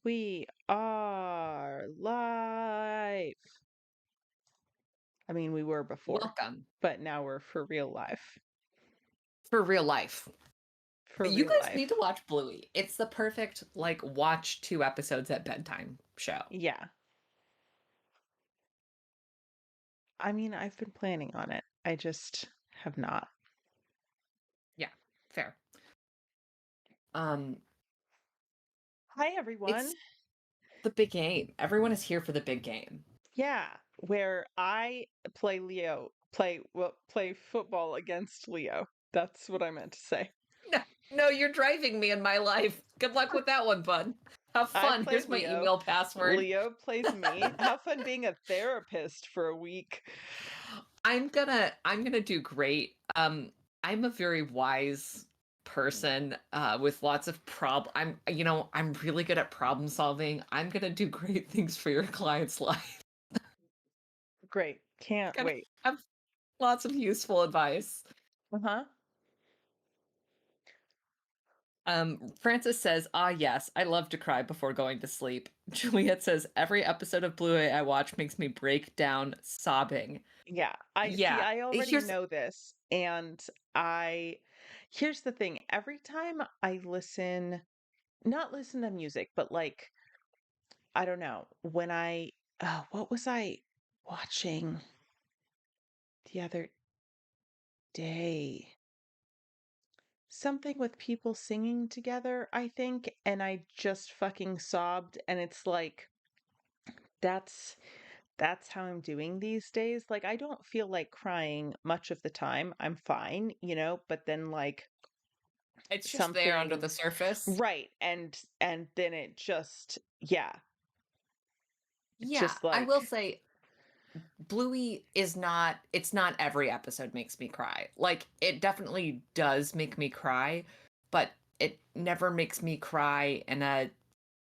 We are live. I mean, we were before, Welcome but now we're for real life. for real life. For You real guys need life. to watch Bluey. It's the perfect watch 2 episodes at bedtime show. Yeah. I mean, I've been planning on it. I just have not. Yeah, fair. Um, Hi, everyone. it's the big game. Everyone is here for the big game. Yeah, where I play football against Leo. That's what I meant to say. No, you're driving me in my life. Good luck with that one, bud. Have I fun. play Here's my Leo. email password. Leo plays me. Have fun being a therapist for a week. I'm gonna do great. I'm a very wise person with lots of I'm really good at problem solving. I'm gonna do great things for your client's life. Great. Can't Gonna wait. have lots of useful advice. Uh-huh. Francis says, "Ah, yes, I love to cry before going to sleep." Juliet says, "Every episode of Blu-ray I watch makes me break down sobbing." Yeah, I see. Yeah, I already here's know this. And I, here's the thing. Every time I listen, not listen to music, but like, I don't know, when what was I watching the other day? Something with people singing together, I think. And I just fucking sobbed. And it's like, that's that's how I'm doing these days. Like, I don't feel like crying much of the time. I'm fine, but then like it's just there under something, the surface. right, and then it just, yeah, Yeah, just I will like, say Bluey is not it's not every episode makes me cry. Like it definitely does make me cry, but it never makes me cry in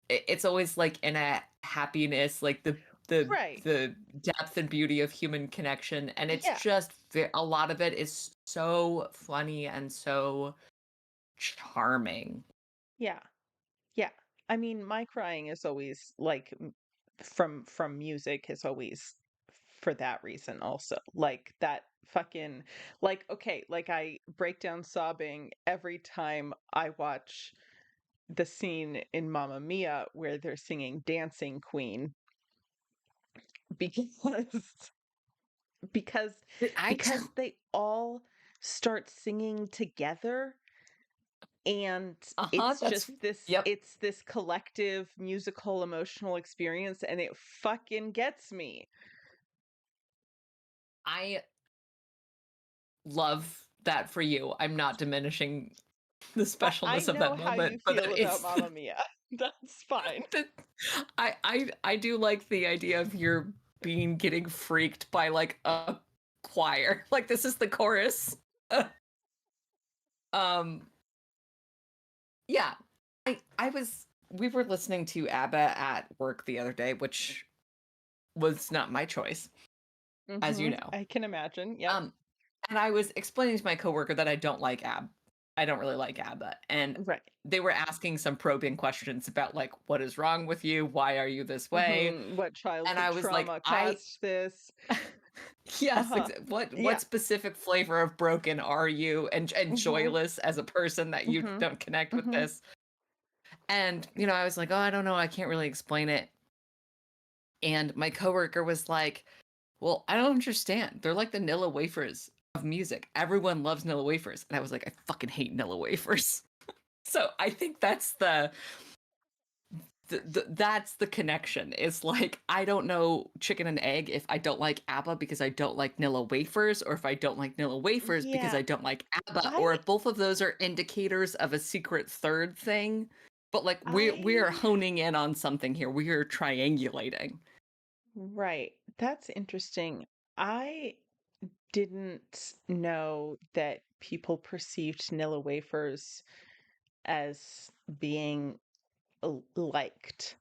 it's always like in a happiness, like the right, the depth and beauty of human connection, and it's yeah, just a lot of it is so funny and so charming. yeah, yeah. I mean, my crying is always like from music is always for that reason also. Like that fucking, like, okay, like I break down sobbing every time I watch the scene in Mamma Mia where they're singing Dancing Queen because because I because they all start singing together, and uh-huh, it's that's just this yep. it's this collective musical emotional experience, and it fucking gets me. I love that for you. I'm not diminishing the I specialness of know that how you moment, but feel about it's Mamma Mia. That's fine. the, I do like the idea of your being getting freaked by like a choir. Like this is the chorus. um yeah. I was we were listening to ABBA at work the other day, which was not my choice, as you know. I can imagine. Yep. Um and I was explaining to my coworker that I don't like ABBA. I don't really like ABBA. And Right. they were asking some probing questions about like what is wrong with you? Why are you this way? What And childhood I was like, trauma I caused this? yes, Uh-huh. what Yeah. specific flavor of broken are you and Mhm. joyless as a person that you Mhm. don't connect with Mhm. this? And I was like, "Oh, I don't know, I can't really explain it." And my coworker was like, "Well, I don't understand. They're like the Nilla wafers of music. Everyone loves Nilla wafers." And I was like, "I fucking hate Nilla wafers." So, I think that's that's the connection. It's like I don't know chicken and egg if I don't like ABBA because I don't like Nilla wafers, or if I don't like Nilla wafers because Yeah. I don't like ABBA, or I if both of those are indicators of a secret third thing. But like we're I honing in on something here. We are triangulating. Right. That's interesting. I didn't know that people perceived Nilla wafers as being liked.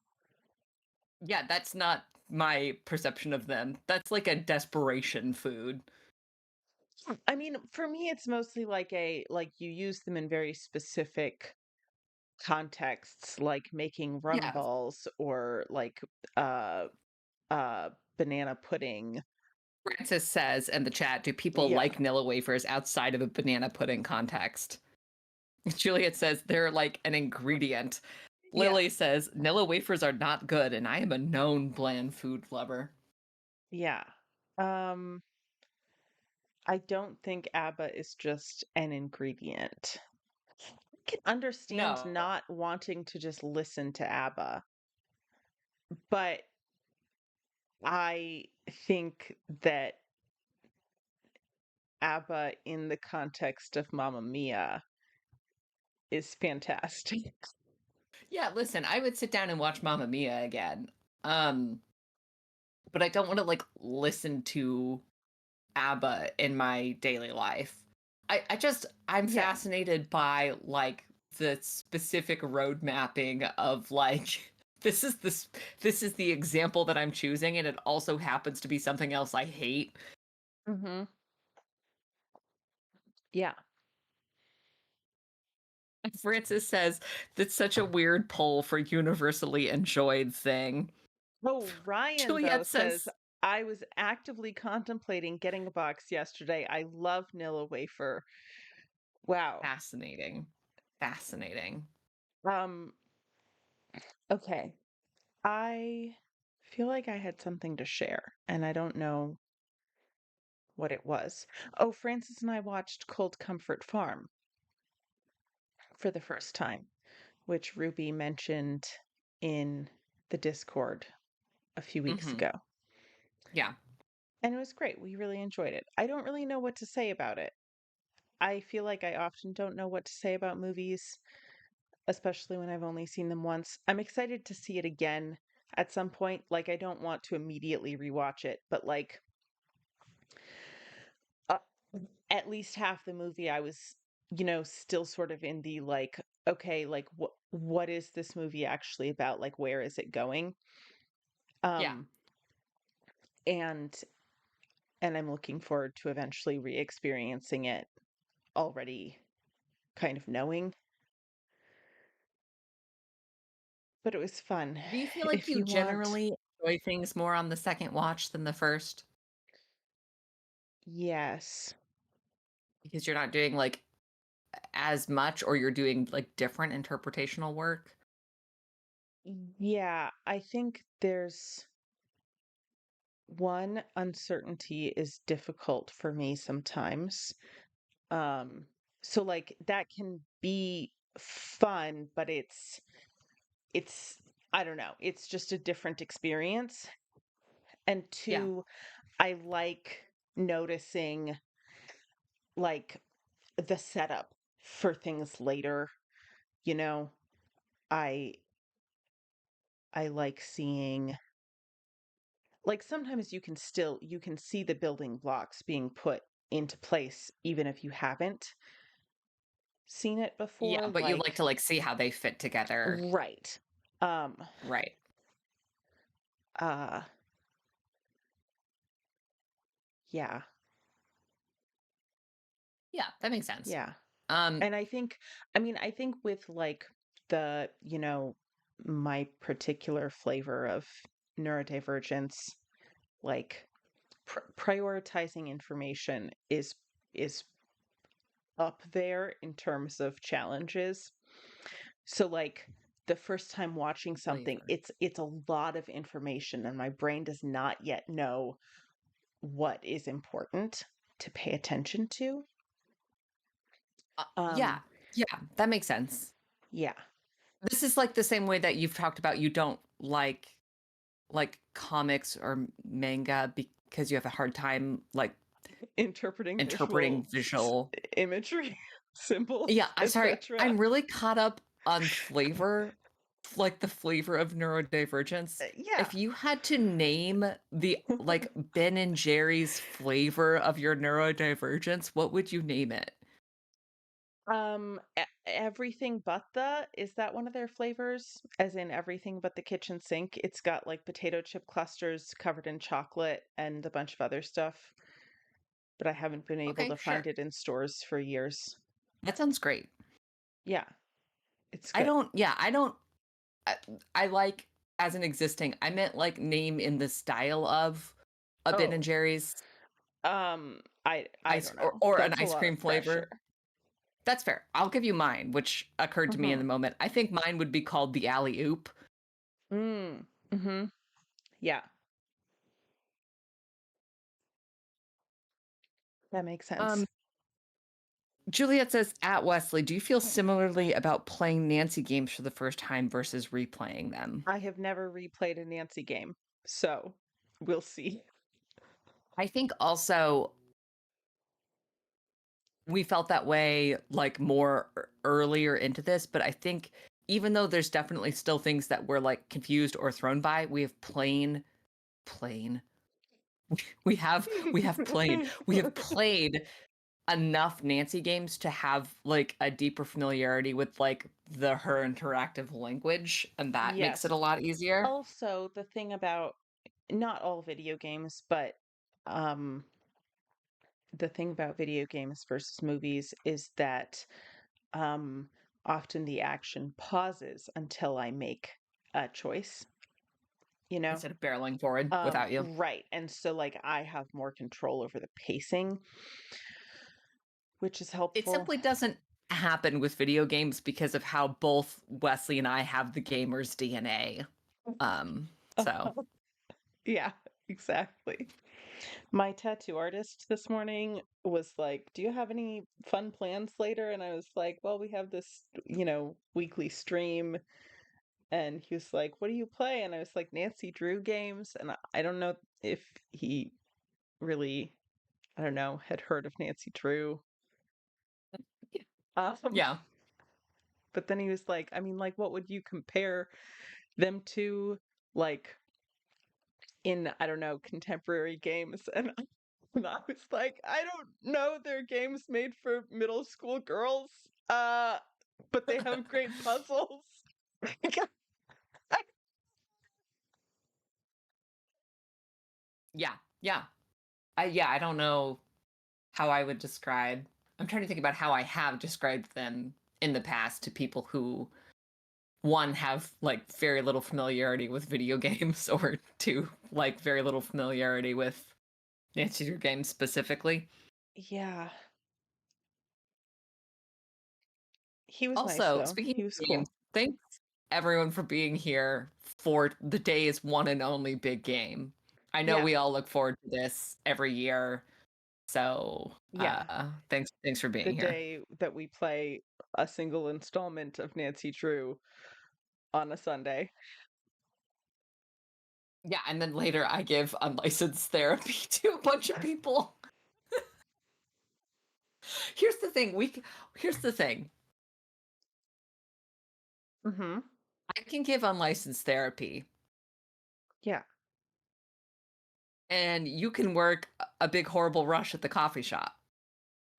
Yeah, that's not my perception of them. That's like a desperation food. I mean, for me, it's mostly like you use them in very specific contexts like making rum Yeah. balls or like uh banana pudding. Francis says in the chat, do people Yeah. like Nilla wafers outside of a banana pudding context? Juliet says they're like an ingredient. Yeah. Lily says Nilla wafers are not good, and I am a known bland food lover. Yeah. Um I don't think ABBA is just an ingredient. I can understand No. not wanting to just listen to ABBA, but I think that ABBA in the context of Mamma Mia is fantastic. Yeah, listen, I would sit down and watch Mamma Mia again. Um, but I don't want to like listen to ABBA in my daily life. I'm Yeah. fascinated by like the specific road mapping of like this is the example that I'm choosing, and it also happens to be something else I hate. Mhm. Yeah. Francis says that's such a weird poll for universally enjoyed thing. Oh, Ryan though Juliet says says I was actively contemplating getting a box yesterday. I love Nilla wafer. Wow. fascinating. Fascinating. Um okay. I feel like I had something to share and I don't know what it was. Oh, Francis and I watched Cold Comfort Farm for the first time, which Ruby mentioned in the Discord a few weeks Mhm. ago. Yeah. And it was great. We really enjoyed it. I don't really know what to say about it. I feel like I often don't know what to say about movies, especially when I've only seen them once. I'm excited to see it again at some point. Like, I don't want to immediately rewatch it, but like, uh, at least half the movie, I was, still sort of in the like, okay, like, what is this movie actually about? Like, where is it going? Yeah. Um, and and I'm looking forward to eventually re-experiencing it already kind of knowing, but it was fun. Do you feel like If you you want, generally enjoy things more on the second watch than the first? yes. Because you're not doing like as much or you're doing like different interpretational work? Yeah, I think there's one uncertainty is difficult for me sometimes. Um, so like that can be fun, but it's I don't know, it's just a different experience. And Yeah. two, I like noticing like the setup for things later, you know. I I like seeing like sometimes you can see the building blocks being put into place even if you haven't seen it Yeah, before, but you like like to like see how they fit together. right. Um Right. uh yeah, Yeah, that makes sense. yeah. Um, And I think with like the, my particular flavor of neurodivergence, like prioritizing information is up there in terms of challenges. So like the first time watching something, flavor. it's a lot of information and my brain does not yet know what is important to pay attention to. Yeah. Um Yeah, that makes sense. yeah, This is like the same way that you've talked about you don't like comics or manga because you have a hard time like interpreting interpreting visual visual. imagery, symbols, Yeah, I'm sorry. etc. I'm really caught up on flavor, like the flavor of neurodivergence. Yeah. If you had to name the like Ben and Jerry's flavor of your neurodivergence, what would you name it? Everything but is that one of their flavors? As in everything but the kitchen sink? It's got like potato chip clusters covered in chocolate and a bunch of other stuff, but I haven't been able Okay, to find sure. it in stores for years. That sounds great. Yeah. It's I good. don't, yeah, I don't, I, I like as an existing, I meant like name in the style of a Ben and Oh, Jerry's I ice don't know. or an That's a ice lot of cream pressure. flavor. That's fair. I'll give you mine, which occurred to me in Mm-hmm. the moment. I think mine would be called the alley oop. Mm. Mm-hmm. Yeah, that makes sense. Um, Juliet says at Wesley, do you feel similarly about playing Nancy games for the first time versus replaying them? I have never replayed a Nancy game, so we'll see. I think also we felt that way like more earlier into this, but I think even though there's definitely still things that we're like confused or thrown by, we have plain we have played enough Nancy games to have like a deeper familiarity with like her interactive language, and that makes it Yes. a lot easier. Also, the thing about not all video games, but um the thing about video games versus movies is that um often the action pauses until I make a choice, you know? Instead of barreling forward without you. Right. And so like I have more control over the pacing, which is It helpful. simply doesn't happen with video games because of how both Wesley and I have the gamer's DNA. So Yeah, exactly. My tattoo artist this morning was like, "Do you have any fun plans later?" And I was like, "Well, we have this, weekly stream." And he was like, "What do you play?" And I was like, "Nancy Drew games." And I don't know if he really, I don't know, had heard of Nancy Drew. Um, yeah. but then he was like, I mean, like, what would you compare them to, like, in, I don't know, contemporary games? And I was like, I don't know, they're games made for middle school girls, but they have great puzzles. Yeah. Yeah. I don't know how I would describe. I'm trying to think about how I have described them in the past to people who one have like very little familiarity with video games or two like very little familiarity with Nancy Drew games specifically. Yeah, he was nice Also, though. speaking He of was games, cool. thanks everyone for being here for the day's one and only big game. I know Yeah, we all look forward to this every year, so yeah. thanks for The being here. day that we play a single installment of Nancy Drew on a Sunday. Yeah, and then later I give unlicensed therapy to a bunch of people. Here's the thing, here's the thing. Mhm. I can give unlicensed therapy Yeah. and you can work a big horrible rush at the coffee shop.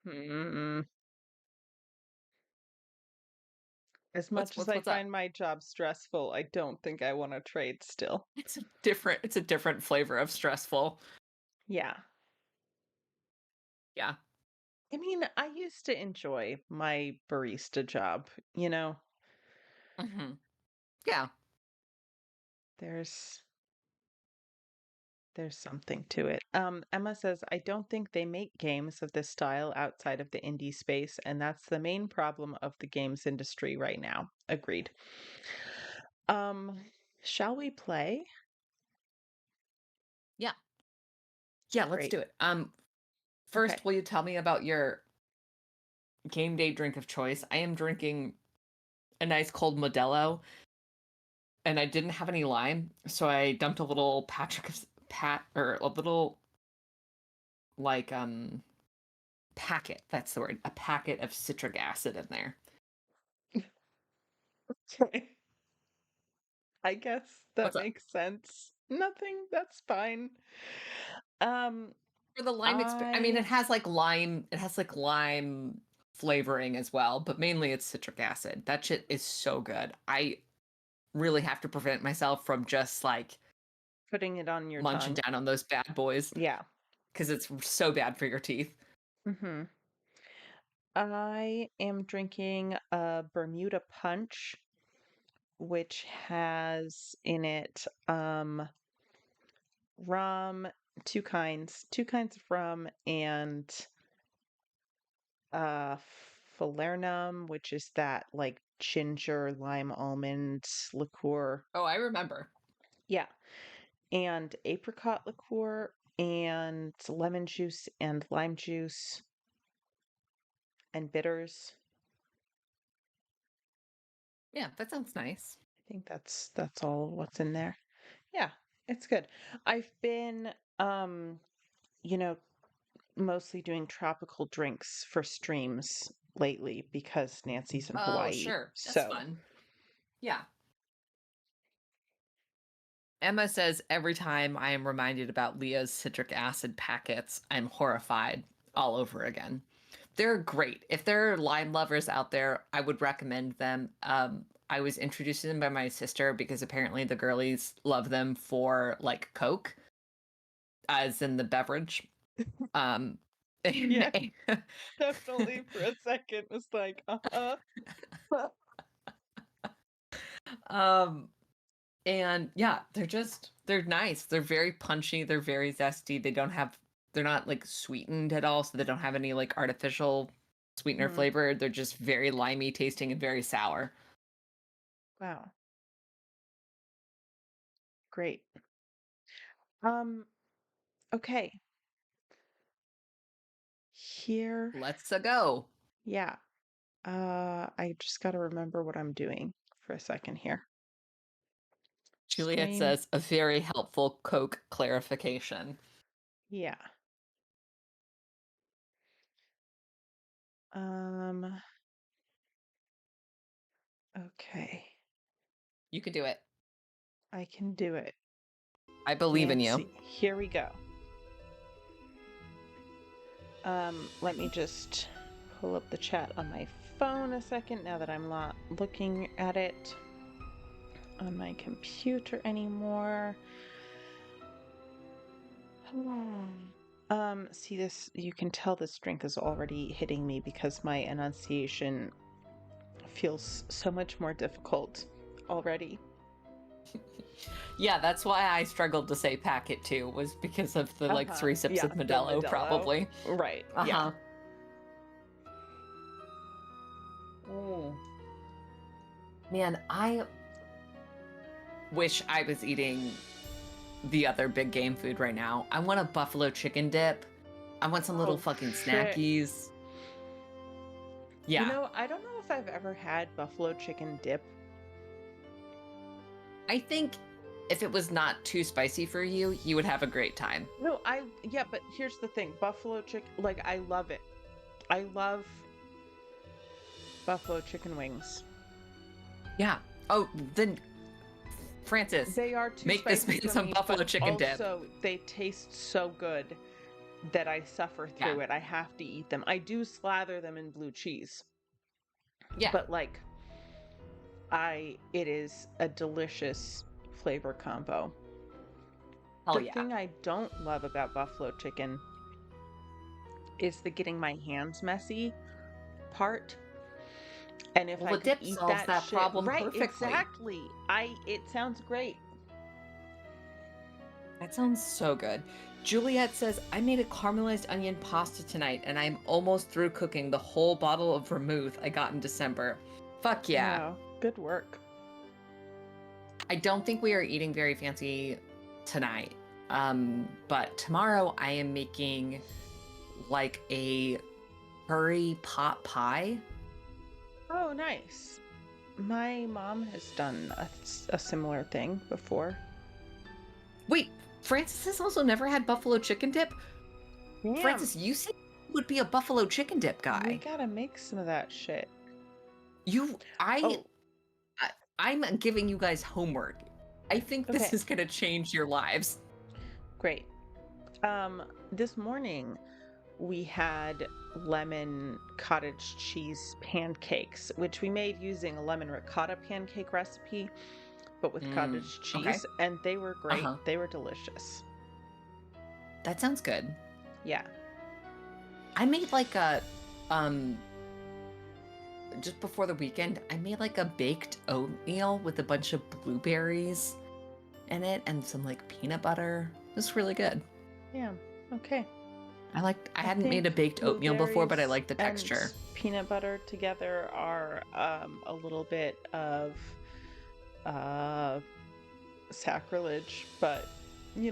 Mm. As much as I What's up? find my job stressful, I don't think I wanna trade still. It's a different flavor of stressful. Yeah. Yeah. I mean, I used to enjoy my barista job, you know? Mhm. Yeah. There's there's something to it. Emma says, "I don't think they make games of this style outside of the indie space, and that's the main problem of the games industry right now." Agreed. Um, shall we play? Yeah. Yeah, let's Great. do it. Okay. First, will you tell me about your game day drink of choice? I am drinking a nice cold Modelo, and I didn't have any lime, so I dumped a little or a little like packet. That's the word. A packet of citric acid in there. Okay. I guess that What's up? makes sense. Nothing, that's fine. Um, For the lime I mean, I it has like lime flavoring as well, but mainly it's citric acid. That shit is so good. I really have to prevent myself from just like putting it on your munching tongue. down on those bad boys Yeah. because it's so bad for your teeth. Hmm. I am drinking a Bermuda Punch, which has in it rum, two kinds of rum, and uh falernum, which is that like ginger lime almond liqueur. Oh, I remember. Yeah, and apricot liqueur and lemon juice and lime juice and bitters. Yeah, that sounds nice. I think that's all what's in there. Yeah, it's good. I've been um, you know, mostly doing tropical drinks for streams lately because Nancy's in Oh, Hawaii. sure. That's So, fun. Yeah. Emma says every time I am reminded about Leah's citric acid packets, I'm horrified all over again. They're great. If there are lime lovers out there, I would recommend them. I was introduced to them by my sister because apparently the girlies love them for like Coke, as in the beverage. Um, yeah, definitely for a second was like, uh-huh. um, and yeah, they're nice. They're very punchy. They're very zesty. They're not like sweetened at all, so they don't have any like artificial sweetener Mhm. flavor. They're just very limey tasting and very sour. Wow, great. Um, okay. Here, Let's go. yeah. I just got to remember what I'm doing for a second here. Juliet Stream. says a very helpful Coke clarification. Yeah. Um, okay. You can do it. I can do it. I believe in you. Nancy, here we go. Let me just pull up the chat on my phone a second now that I'm not looking at it on my computer anymore. See this, you can tell this drink is already hitting me because my enunciation feels so much more difficult already. Yeah, that's why I struggled to say packet too, was because of the like Uh-huh. 3 sips Yeah, of the Modelo, Modelo. probably. Right. Yeah. Uh-huh. Mm. Man, I wish I was eating the other big game food right now. I want a buffalo chicken dip. I want some little Oh, fucking shit. snackies. You Yeah. know, I don't know if I've ever had buffalo chicken dip. I think if it was not too spicy for you, you would have a great time. No, yeah, but here's the thing. Buffalo chicken, like, I love it. I love buffalo chicken wings. Yeah. Oh, then Francis, They are too make this spicy man for some me, but buffalo chicken dip. also they taste so good that I suffer Yeah. through it. I have to eat them. I do slather them in blue cheese, Yeah. but like, it is a delicious flavor combo. Hell The yeah. thing I don't love about buffalo chicken is the getting my hands messy part. And if Well, I the could dip eat solves that that shit, problem right, perfectly. exactly. It sounds great. That sounds so good. Juliet says, I made a caramelized onion pasta tonight and I'm almost through cooking the whole bottle of vermouth I got in December. Fuck yeah. Wow, good work. I don't think we are eating very fancy tonight. But tomorrow I am making like a curry pot pie. Oh, nice. My mom has done a similar thing before. Wait, Francis has also never had buffalo chicken dip? Damn, Francis, you said you would be a buffalo chicken dip we guy. gotta make some of that shit. You, I, Oh, I I'm giving you guys homework. I think this okay, is gonna change your lives. great. This morning we had lemon cottage cheese pancakes, which we made using a lemon ricotta pancake recipe, but with cottage Okay. cheese, and they were great. Uh-huh. They were delicious. That sounds good. Yeah. I made like a just before the weekend, I made like a baked oatmeal with a bunch of blueberries in it and some like peanut butter. It was really good. Yeah. Okay. I I hadn't made a think baked oatmeal before, but I blueberries like the and texture. peanut butter together are a little bit of uh sacrilege, but I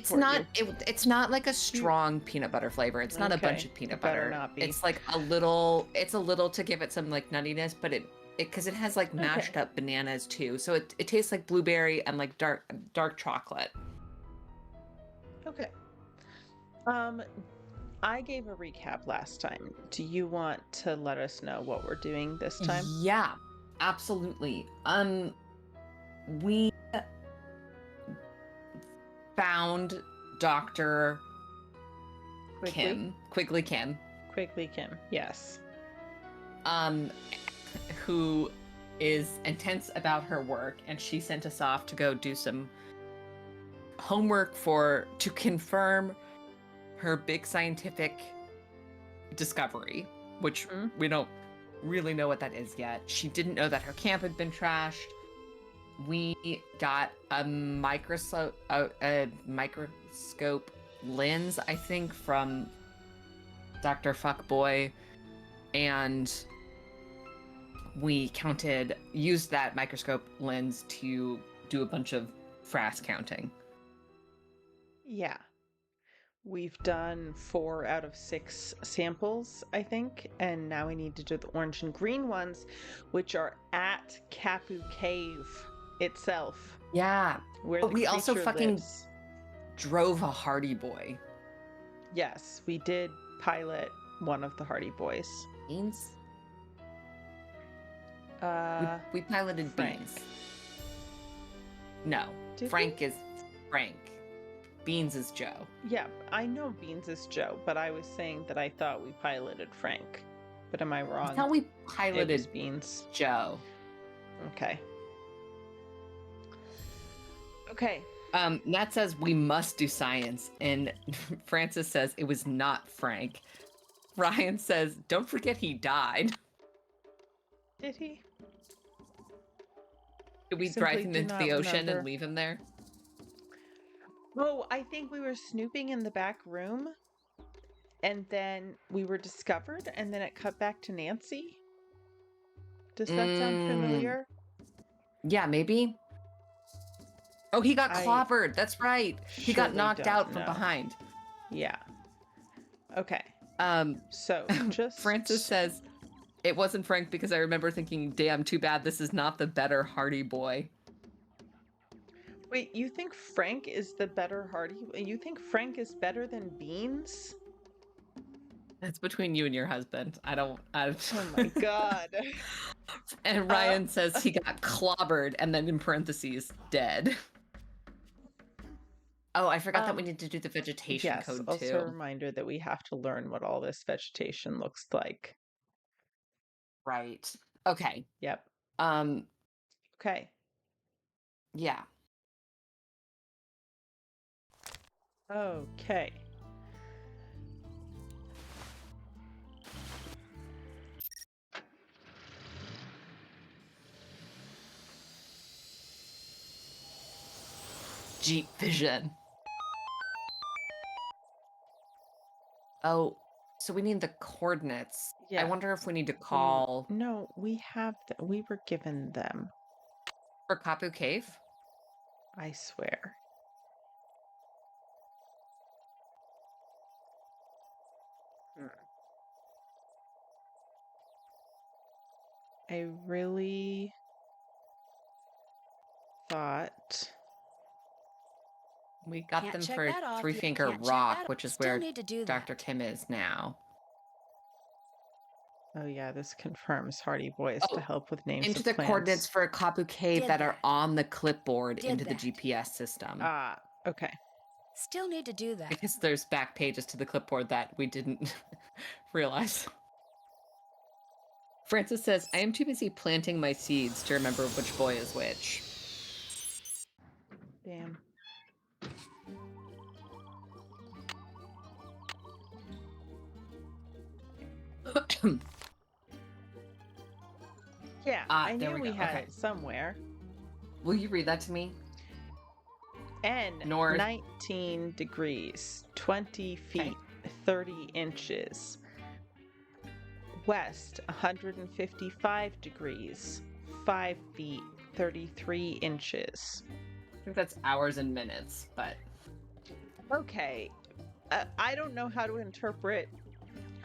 support you. It's not like a You strong peanut butter flavor. It's not a bunch okay? of peanut It better butter. not be. It's like it's a little to give it some like nuttiness, but it because it has like Okay. mashed up bananas too. So it tastes like blueberry and like dark chocolate. Okay. Um, I gave a recap last time. Do you want to let us know what we're doing this time? Yeah, absolutely. We found Dr. Quigley? Quigley Kim, Quigley Kim. Yes. um, who is intense about her work, and she sent us off to go do some homework to confirm her big scientific discovery, which Hmm? we don't really know what that is yet. She didn't know that her camp had been trashed. We got a microscope lens, I think, from Dr. Fuckboy, and we used that microscope lens to do a bunch of frass counting. Yeah. We've done 4 out of 6 samples, I think, and now we need to do the orange and green ones, which are at Kapu Cave itself, Yeah. where But the we also creature fucking lives. drove a Hardy Boy. Yes, we did pilot one of the Hardy Boys. Beans? Uh, We piloted Frank. Beans. No. Did we? Frank is Frank. Beans is Joe. Yeah, I know Beans is Joe, but I was saying that I thought we piloted Frank. But am I I wrong? thought we It was piloted Beans. Joe. Okay. Okay. Nat says we must do science, and Francis says it was not Frank. Ryan says, don't forget he died. Did he? Did I we drive simply him do into the not ocean and remember. leave him there? Oh, I think we were snooping in the back room and then we were discovered and then it cut back to Nancy. Does that sound Mm, familiar? yeah, maybe. Oh, he got I clobbered. That's right. He got surely knocked don't out from know. behind. Yeah. Okay. Um, So Francis just says it wasn't Frank because I remember thinking, damn, too bad this is not the better Hardy Boy. wait, you think Frank is the better Hardy? You think Frank is better than Beans? That's between you and your husband. Oh my God. And Uh, Ryan says he got clobbered and then in parentheses, dead. Oh, I forgot that we um, need to do the vegetation yes, code also a too. reminder that we have to learn what all this vegetation looks like. Right. Okay. Yep. Um, Okay. yeah. Okay. Jeep vision. Oh, so we need the coordinates. I Yeah. wonder if we need to We call no, we have we were given them. for Kapu Cave. I swear. Hmm. I really thought We got Can't them check for that off. Three Finger Can't check Rock, that. which is Still where need to do Dr. that. Kim is now. oh yeah, this confirms Hardy Boys to Oh, help with names into of the coordinates plants. for Kapu Cave Did that are that. on the clipboard Did into the that. GPS system. Ah, okay. Still need to do that. Because there's back pages to the clipboard that we didn't realize. Francis says, I am too busy planting my seeds to remember which boy is which. Damn. I there knew we we go. had Okay. it somewhere. Will you read that to me? N, North. 19 degrees, 20 Okay. feet, 30 inches. West, 155 degrees, 5 feet, 33 inches. I think that's hours and minutes, but Okay, I don't know how to interpret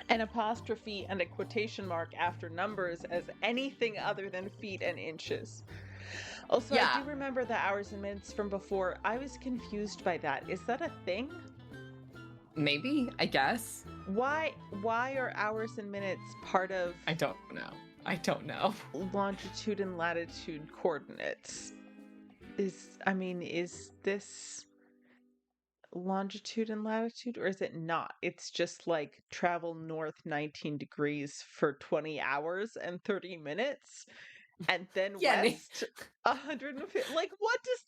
an apostrophe and a quotation mark after numbers as anything other than feet and inches. Also, I yeah, do remember the hours and minutes from before. I was confused by that. Is that a thing? maybe, I guess. Why are hours and minutes part of I don't know. I don't know. longitude and latitude coordinates? Is this longitude and latitude, or is it not? It's just like travel north 19 degrees for 20 hours and 30 minutes and then Yeah, west 150. Like, what does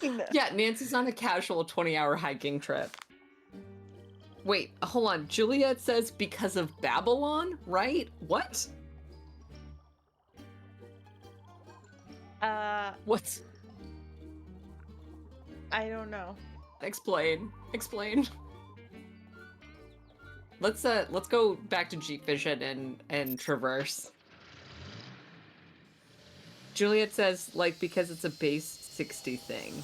that mean? yeah, Nancy's on a casual 20-hour hiking trip. Wait, hold on. Juliet says because of Babylon, right? What? What's I don't know. explain? Explain. Let's go back to Jeep Vision and traverse. Juliet says like because it's a base 60 thing.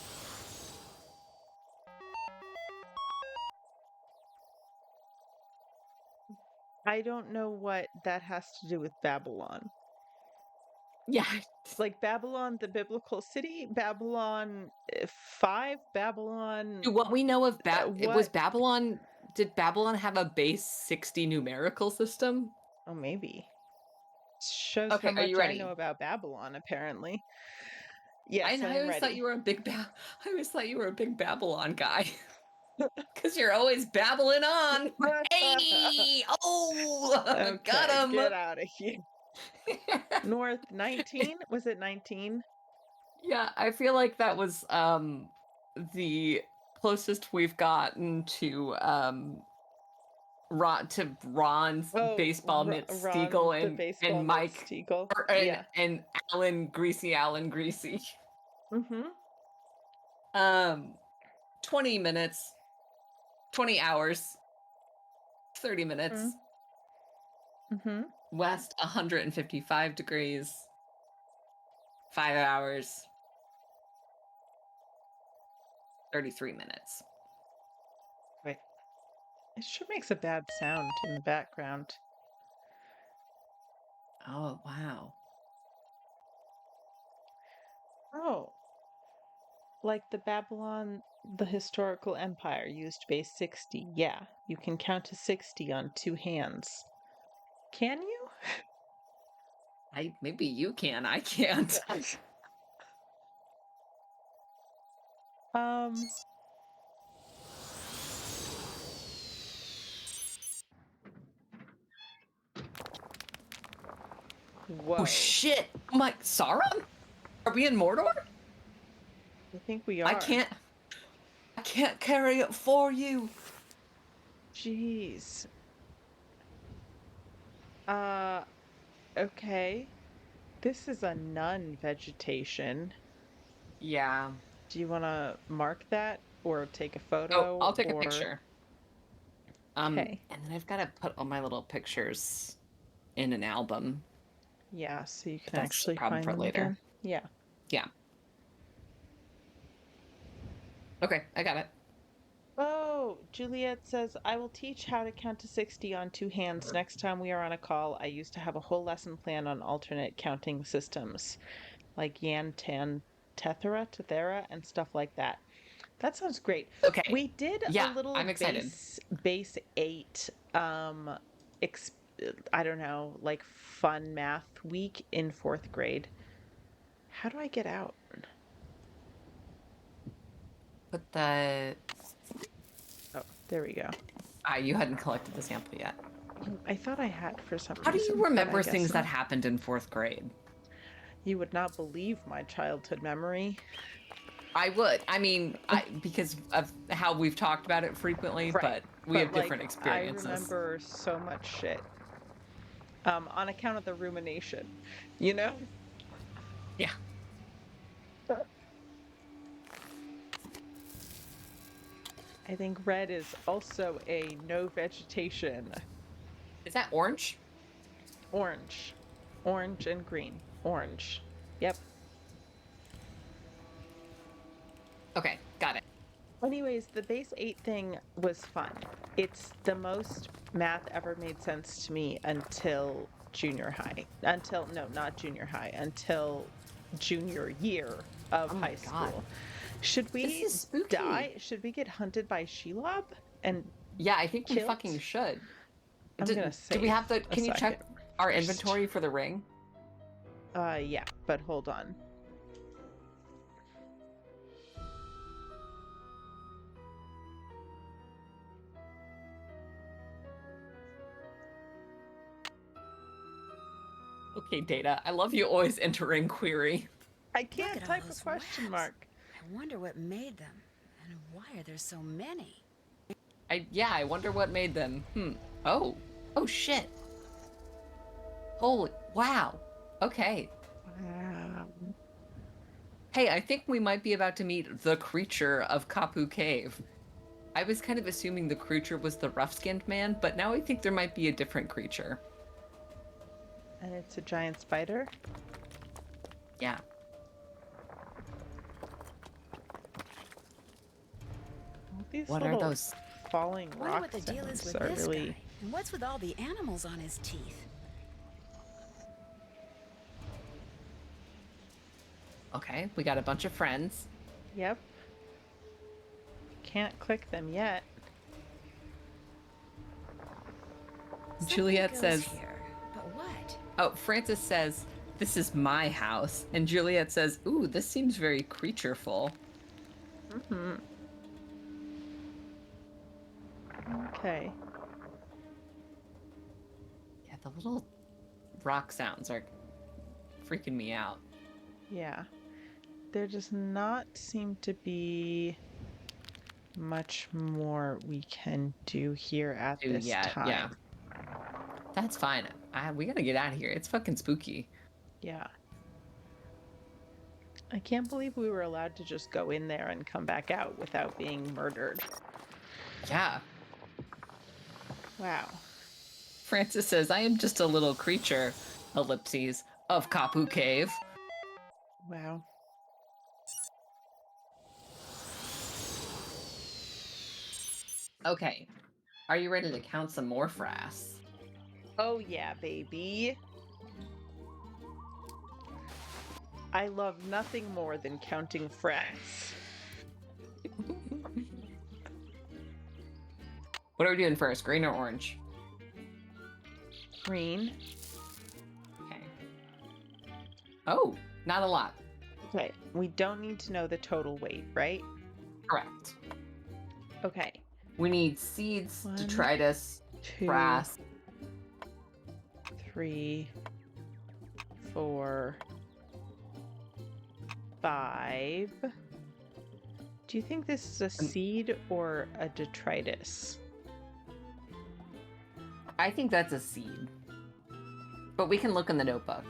I don't know what that has to do with Babylon. Yeah. Like Babylon, the biblical city, Babylon 5, Babylon. What we know of it was What? Babylon. Did Babylon have a base 60 numerical system? Oh, maybe. Shows how Okay, are you much I know ready? about Babylon, apparently. I Yes, I am always thought ready. you were a big I always thought you were a big Babylon guy. Because you're always babbling on. Hey! Oh! Got Okay, him! get out of here. North 19? Was it 19? Yeah, I feel like that was the closest we've gotten to Ron's Oh, baseball mitt Ron, Stiegel the baseball and mitt Mike Stiegel. or, Yeah. and Alan Greasy. Mm-hmm. 20 minutes, 20 hours, 30 minutes. Mm-hmm. West 155 degrees, 5 hours, 33 minutes. Wait. It sure makes a bad sound in the background. Oh, wow. Oh. Like the Babylon, the historical empire used base 60. Yeah, you can count to 60 on 2 hands. Can you? Maybe you can, I can't. Um, Oh whoa. shit! Mike, Sauron? Are we in Mordor? I think we I are. can't carry it for you. Jeez. Okay. This is a nun vegetation. Yeah. Do you want to mark that or take a Oh, photo I'll take a or picture. okay. And then I've got to put all my little pictures in an album. Yeah, so you But can that's a actually problem find for them later. again. Yeah. Yeah. Okay, I got it. Oh, Juliet says, I will teach how to count to 60 on 2 hands next time we are on a call. I used to have a whole lesson plan on alternate counting systems, like Yan, Tan, Tethera, and stuff like that. That sounds great. Okay. We did a Yeah, little I'm excited. base 8 ex I don't know, like fun math week in 4th grade. How do I get out? Put the... Oh, there we go. you hadn't collected the sample yet. I thought I had for some How do reason, you but I remember guess things that not. happened in 4th grade? You would not believe my childhood memory. I would. I mean, because of how we've talked about it frequently, Right. but we But have different like I experiences. remember so much shit. on account of the rumination, you know? Yeah. I think red is also a no vegetation. Is that orange? Orange. Orange and green. Orange. Yep. Okay, got it. Anyways, the base 8 thing was fun. It's the most math ever made sense to me until junior high. Until, no, not junior high, until junior year of Oh my high God. school. Should This we is spooky. die? Should we get hunted by Shelob and Yeah, I think we killed? fucking should. I'm gonna Do we save have the, a can you check second our first. inventory for the ring? Yeah, but hold on. Okay, Data, I love you always entering query. I Look can't at all type a those question webs. mark. I wonder what made them. And why are there so many? I wonder what made them. Oh. Oh shit. Holy, wow. Okay. Wow. Hey, I think we might be about to meet the creature of Kapu Cave. I was kind of assuming the creature was the rough-skinned man, but now I think there might be a different creature. And it's a giant spider. Yeah. These What are little those? falling Wonder rock what the deal is sounds with are this really. guy. And what's with all the animals on his teeth? Okay, we got a bunch of friends. Yep. Can't click them yet. Something Juliet goes says, here. But what? oh, Francis says, this is my house. And Juliet says, ooh, this seems very creatureful. Mm-hmm. Okay. Yeah, the little rock sounds are freaking me out. Yeah. There does not seem to be much more we can do here at Ooh, this yeah, yeah. time. That's fine. We gotta get out of here. It's fucking spooky. Yeah. I can't believe we were allowed to just go in there and come back out without being murdered. Yeah. Wow. Francis says, I am just a little creature, ellipses, of Kapu Cave. Wow. Okay. Are you ready to count some more frass? Oh yeah, baby. I love nothing more than counting frats. What are we doing first, green or orange? Green. Okay. Oh, not a lot. Okay, we don't need to know the total weight, right? Correct. Okay. We need seeds, One, detritus, 2, frass. 3, 4, 5. Do you think this is a seed or a detritus? I think that's a seed. But we can look in the notebook.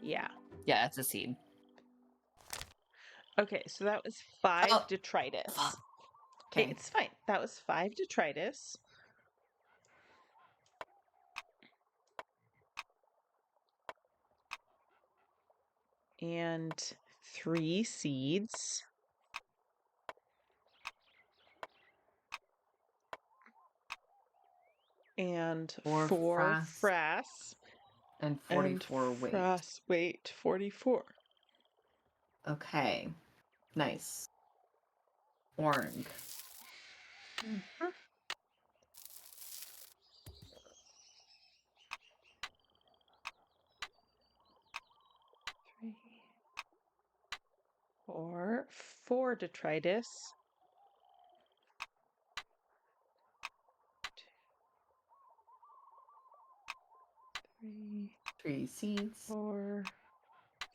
Yeah. Yeah, it's a seed. Okay, so that was 5 Oh, detritus. fuck. Okay, Okay. it's fine. That was 5 detritus. And 3 seeds. And 4 4 frass frass. and And 44 weight. frass weight 44. Okay. Nice. Orange. Mhm. 3, 4, 4 detritus. 3, 3 seeds. 4,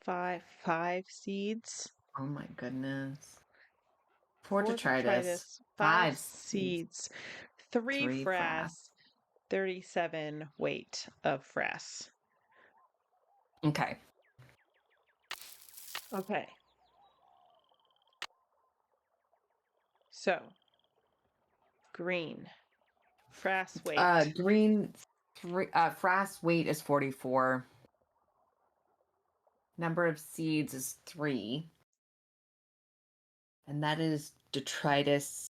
5, 5 seeds. Oh my goodness. 4 4 detritus, detritus, 5 5 seeds, seeds, 3 3 frass. frass, 37 weight of frass. Okay. Okay. So, green, frass weight. Green frass weight is 44. Number of seeds is 3. And that is detritus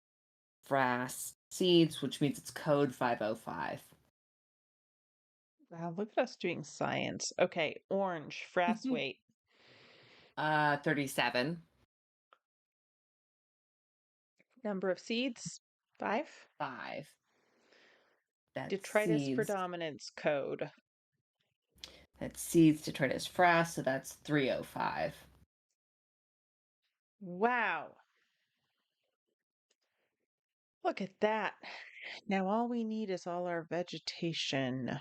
frass seeds, which means it's code 505. Wow, look at us doing science. Okay, orange, frass weight. 37. Number of seeds, 5. 5. That's Detritus seeds. predominance code. That's seeds detritus frass, so that's 305. Wow. Look at that. Now all we need is all our vegetation.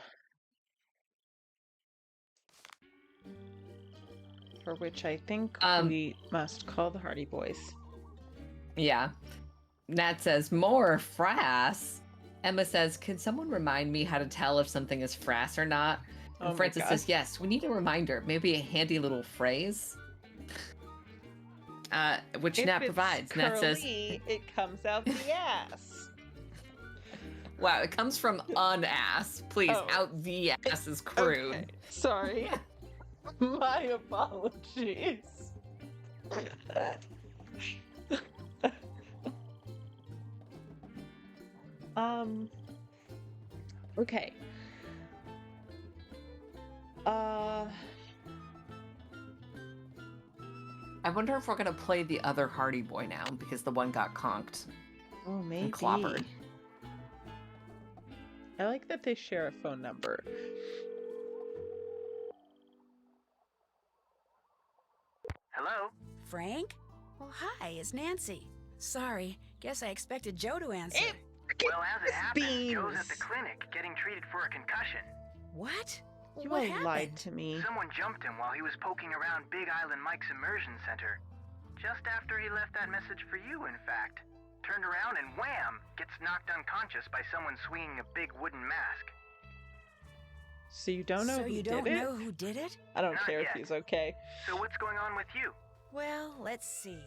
For which I think we must call the Hardy Boys. Yeah. Nat says, more frass. Emma says, can someone remind me how to tell if something is frass or not? And Oh my Francis God. says, yes, we need a reminder, maybe a handy little phrase. Which If Nat it's provides. curly, Nat says, it comes out the ass. wow, it comes from an ass. Please, Oh. out the ass is crude. Okay, sorry. My apologies. Okay. I wonder if we're gonna play the other Hardy Boy now because the one got conked Oh, maybe. and clobbered. I like that they share a phone number. Hello? Frank? Oh, hi, it's Nancy. Sorry, guess I expected Joe to answer. Well, as it happens, Joe's at the Beans. clinic getting treated for a concussion. What? You What all happened? lied to me. Someone jumped him while he was poking around Big Island Mike's immersion center. Just after he left that message for you, in fact. Turned around and wham! Gets knocked unconscious by someone swinging a big wooden mask. So you don't know So who you did don't it? know who did it? I don't Not care yet. if he's okay. So what's going on with you? Well, let's see.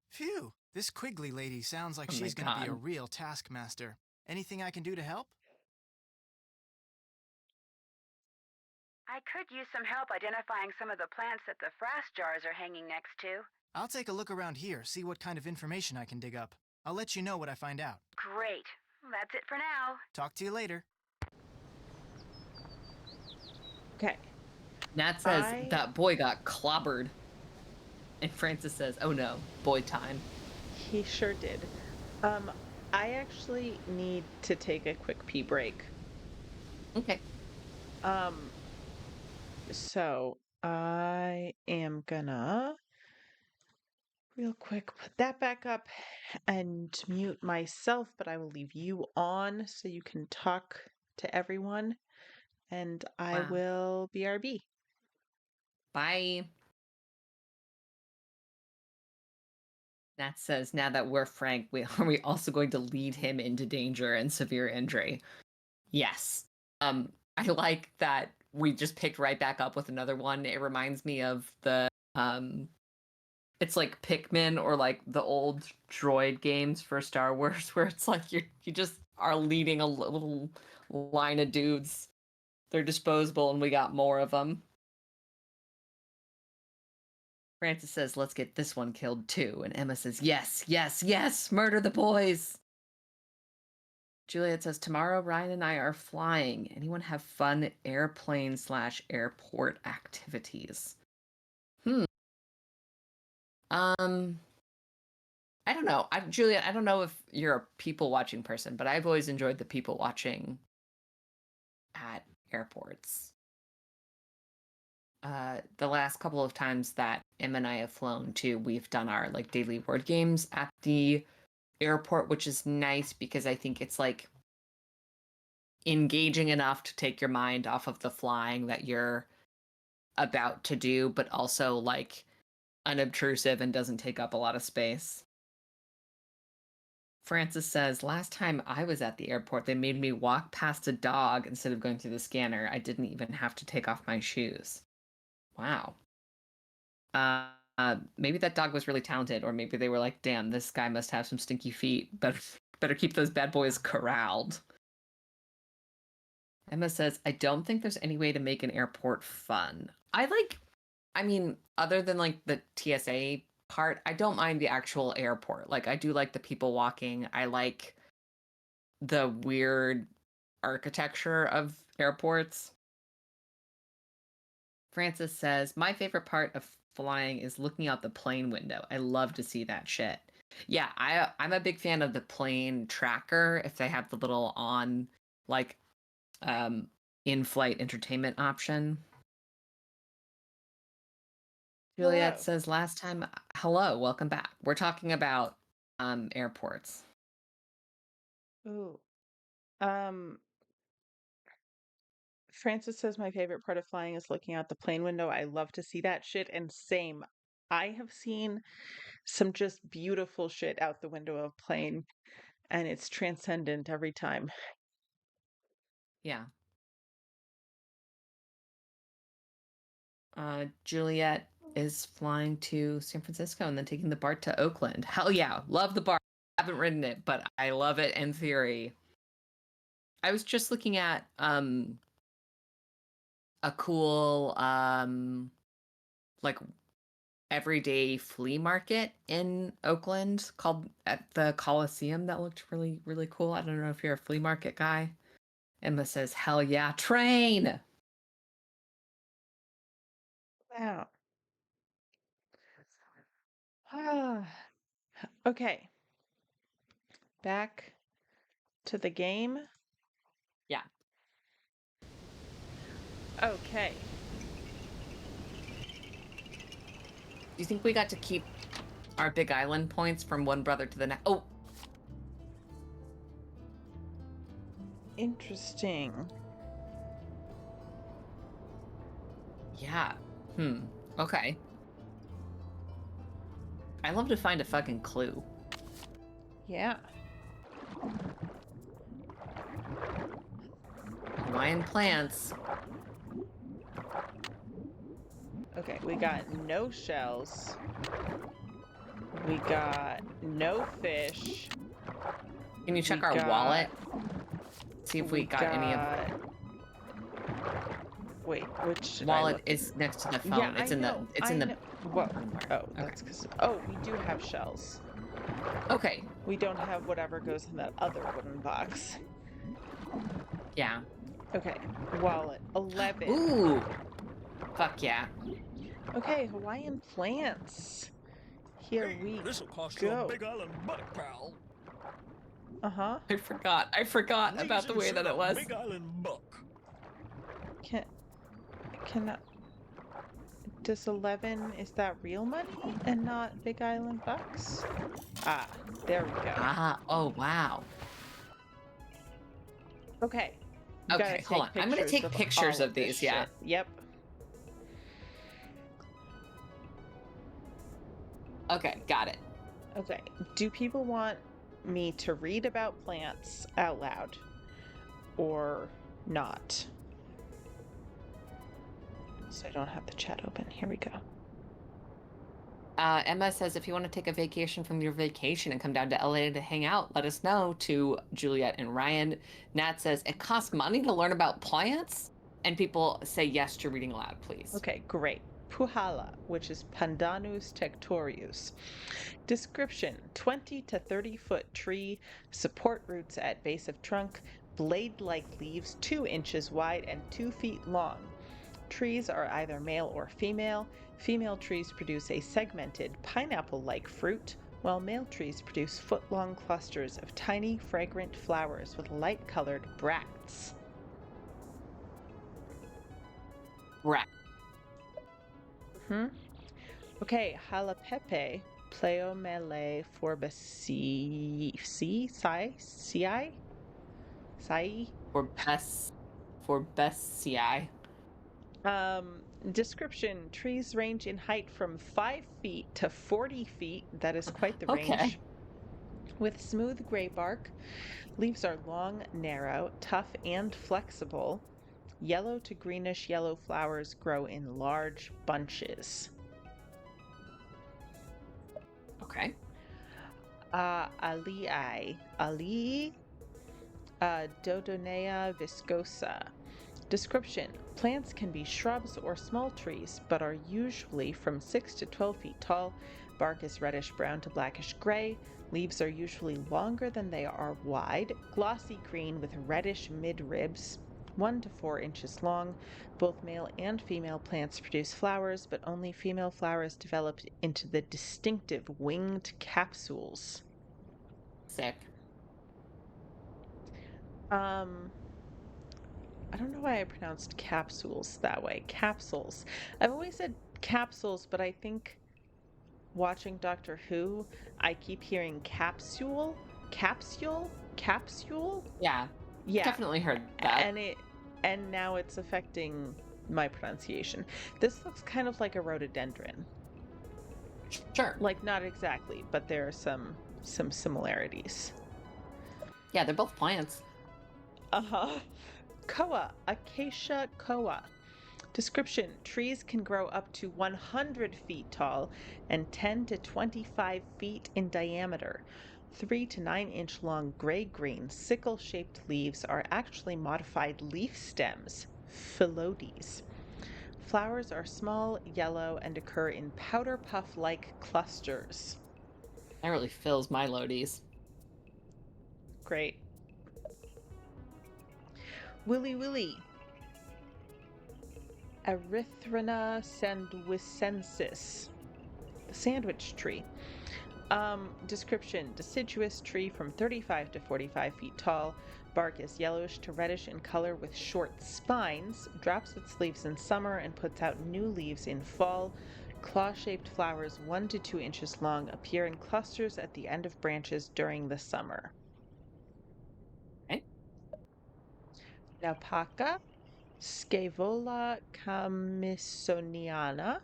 Phew, this Quigley lady sounds like Oh my she's gonna be a God. real taskmaster. Anything I can do to help? I could use some help identifying some of the plants that the frass jars are hanging next to. I'll take a look around here, see what kind of information I can dig up. I'll let you know what I find out. Great. That's it for now. Talk to you later. Okay. Nat says, I- that boy got clobbered. And Francis says, oh no, boy time. He sure did. I actually need to take a quick pee break. Okay. So I am gonna real quick put that back up and mute myself, but I will leave you on so you can talk to everyone, and I Wow. will BRB. Bye. Nat says, now that we're frank, are we also going to lead him into danger and severe injury? Yes. I like that we just picked right back up with another one. It reminds me of the it's like Pikmin or like the old droid games for Star Wars where it's like you just are leading a little line of dudes. They're disposable and we got more of them. Francis says, let's get this one killed too. And Emma says, yes, yes, yes, murder the boys. Juliet says, tomorrow Ryan and I are flying. Anyone have fun airplane/airport activities? I don't know. Juliet, I don't know if you're a people watching person, but I've always enjoyed the people watching at airports. The last couple of times that Em and I have flown too, we've done our like daily word games at the airport, which is nice because I think it's like engaging enough to take your mind off of the flying that you're about to do, but also like unobtrusive and doesn't take up a lot of space. Francis says, last time I was at the airport, they made me walk past a dog instead of going through the scanner. I didn't even have to take off my shoes. Wow. Maybe that dog was really talented, or maybe they were like, damn, this guy must have some stinky feet. Better keep those bad boys corralled. Emma says, I don't think there's any way to make an airport fun. Other than like the TSA part, I don't mind the actual airport. Like, I do like the people walking. I like the weird architecture of airports. Francis says, my favorite part of flying is looking out the plane window. I love to see that shit. Yeah, I'm a big fan of the plane tracker if they have the little on, like, in-flight entertainment option. Juliet says, last time, hello, welcome back. We're talking about airports. Ooh. Francis says my favorite part of flying is looking out the plane window. I love to see that shit. And same. I have seen some just beautiful shit out the window of a plane, and it's transcendent every time. Yeah. Juliet is flying to San Francisco and then taking the BART to Oakland. Hell yeah, love the BART. I haven't ridden it, but I love it in theory. I was just looking at a cool like everyday flea market in Oakland called at the Coliseum that looked really, really cool. I don't know if you're a flea market guy. Emma says, hell yeah, train! Wow. Okay. Back to the game. Yeah. Okay. Do you think we got to keep our Big Island points from one brother to the next? Oh! Interesting. Yeah. Okay. I love to find a fucking clue. Yeah. Hawaiian plants. Okay, we got no shells. We got no fish. Can you check our wallet? See if we got any of. Wait, which wallet is next to the phone. Yeah, it's I in know, the. It's in the. Whoa. Oh, Okay. that's because. Oh, we do have shells. Okay. We don't have whatever goes in that other wooden box. Yeah. Okay, wallet 11. Ooh. Fuck yeah. Okay, Hawaiian plants. Here we This'll cost go. you a Big Island buck, pal. Uh-huh. I forgot about the way that it was. Big Island buck. Does 11, is that real money and not Big Island bucks? Ah, there we go. Ah, oh wow. Okay. Okay, hold on. I'm gonna take pictures of these, yeah. Shit. Yep. Okay, got it. Okay. Do people want me to read about plants out loud or not? So I don't have the chat open. Here we go. Emma says, if you want to take a vacation from your vacation and come down to LA to hang out, let us know, to Juliet and Ryan. Nat says, it costs money to learn about plants? And people say yes to reading aloud, please. Okay, great. Puhala, which is Pandanus tectorius. Description: 20 to 30 foot tree, support roots at base of trunk, blade-like leaves 2 inches wide and 2 feet long. Trees are either male or female. Female trees produce a segmented pineapple-like fruit, while male trees produce foot-long clusters of tiny, fragrant flowers with light-colored bracts. Right. Okay, Halapepe, Pleomele forbaceae, Forbaceae. Description: trees range in height from 5 feet to 40 feet. That is quite the range. Okay. With smooth gray bark, leaves are long, narrow, tough, and flexible. Yellow to greenish yellow flowers grow in large bunches. Okay. Alii, Dodonea viscosa. Description: plants can be shrubs or small trees, but are usually from 6 to 12 feet tall. Bark is reddish brown to blackish gray. Leaves are usually longer than they are wide, glossy green with reddish midribs, 1 to 4 inches long. Both male and female plants produce flowers, but only female flowers develop into the distinctive winged capsules. Sick. I don't know why I pronounced capsules that way. Capsules. I've always said capsules, but I think watching Doctor Who, I keep hearing capsule, capsule, capsule. Yeah. Yeah, Definitely heard that. and now it's affecting my pronunciation. This looks kind of like a rhododendron. Sure. Like not exactly, but there are some similarities. Yeah, they're both plants. Uh-huh. Koa, Acacia koa. Description: trees can grow up to 100 feet tall and 10 to 25 feet in diameter. 3 to 9 inch long gray green sickle shaped leaves are actually modified leaf stems, phyllodes. Flowers are small, yellow, and occur in powder puff like clusters. That really fills my loadies. Great. Willy Willy, Erythrina sandwicensis, the sandwich tree. Description: deciduous tree from 35 to 45 feet tall. Bark is yellowish to reddish in color with short spines. Drops its leaves in summer and puts out new leaves in fall. Claw-shaped flowers 1 to 2 inches long appear in clusters at the end of branches during the summer. Okay. Naupaka, Scaevola camisoniana.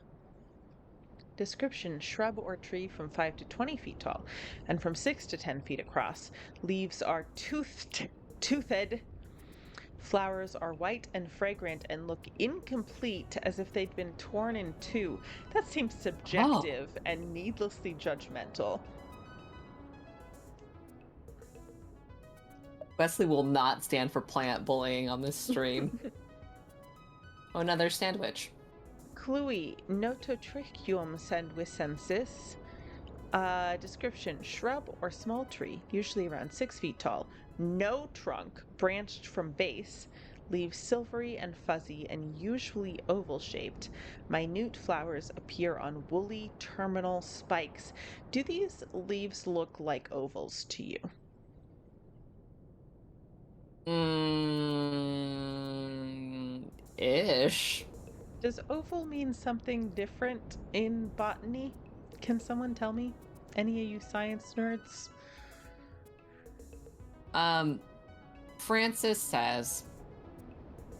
Description: shrub or tree from 5 to 20 feet tall and from 6 to 10 feet across. Leaves are toothed. Flowers are white and fragrant and look incomplete, as if they'd been torn in two. That seems subjective and needlessly judgmental. Wesley will not stand for plant bullying on this stream. Oh, another sandwich. Cluey, Nototrichium sandwicensis. Description: shrub or small tree, usually around 6 feet tall. No trunk, branched from base. Leaves silvery and fuzzy and usually oval shaped. Minute flowers appear on woolly terminal spikes. Do these leaves look like ovals to you? Ish. Does oval mean something different in botany? Can someone tell me? Any of you science nerds? Francis says,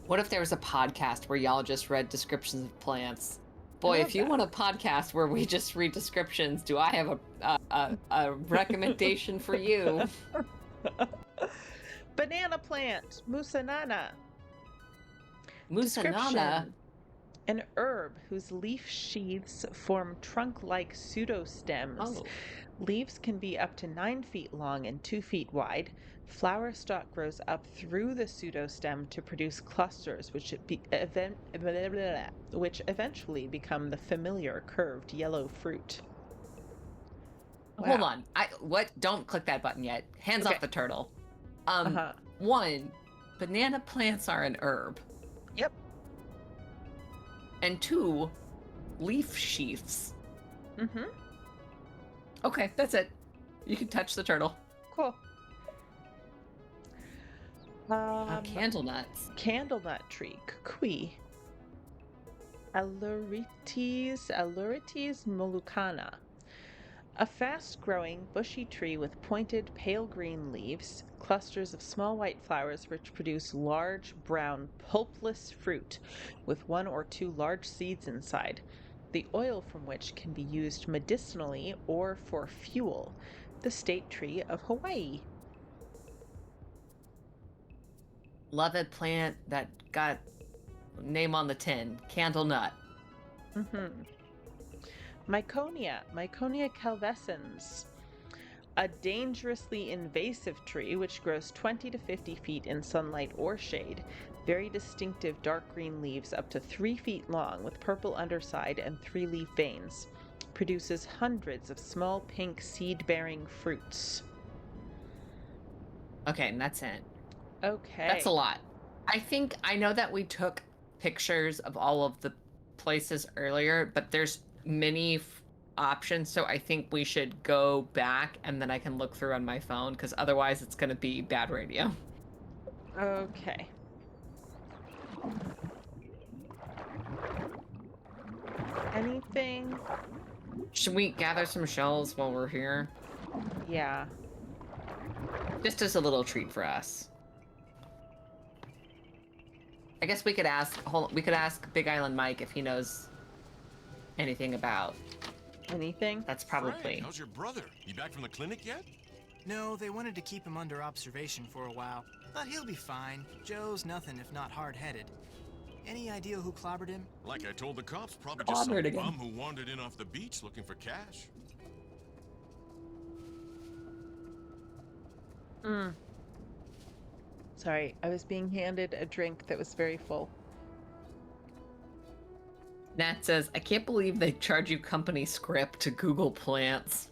what if there was a podcast where y'all just read descriptions of plants? Boy, if you want a podcast where we just read descriptions, do I have a recommendation for you? Banana plant, Musanana. Musanana? Description: an herb whose leaf sheaths form trunk-like pseudostems. Oh. Leaves can be up to 9 feet long and 2 feet wide. Flower stalk grows up through the pseudostem to produce clusters, which eventually become the familiar curved yellow fruit. Hold Wow. on. Don't click that button yet. Hands Okay. off the turtle. Uh-huh. 1, banana plants are an herb. Yep. And 2, leaf sheaths. Mm-hmm. Okay, that's it. You can touch the turtle. Cool. Candle nuts. Candlenut tree, Kukui. Alurites molucana. A fast-growing, bushy tree with pointed, pale green leaves, clusters of small white flowers which produce large, brown, pulpless fruit with 1 or 2 large seeds inside, the oil from which can be used medicinally or for fuel. the state tree of Hawaii. Love it plant that got name on the tin. Candle nut. Mm-hmm. Myconia calvescens, a dangerously invasive tree which grows 20 to 50 feet in sunlight or shade. Very distinctive dark green leaves up to 3 feet long with purple underside and 3-leaf veins. Produces hundreds of small pink seed-bearing fruits. Okay, and that's it. Okay. That's a lot. I know that we took pictures of all of the places earlier, but there's many options, so I think we should go back and then I can look through on my phone, because otherwise it's going to be bad radio. Okay. Anything? Should we gather some shells while we're here? Yeah. Just as a little treat for us. I guess we could ask Big Island Mike if he knows anything about. Anything? That's probably. Frank, how's your brother? You back from the clinic yet? No, they wanted to keep him under observation for a while. But he'll be fine. Joe's nothing if not hard-headed. Any idea who clobbered him? Like I told the cops, probably just some Clobbered again. bum who wandered in off the beach looking for cash. Sorry, I was being handed a drink that was very full. Nat says, I can't believe they charge you company script to Google plants.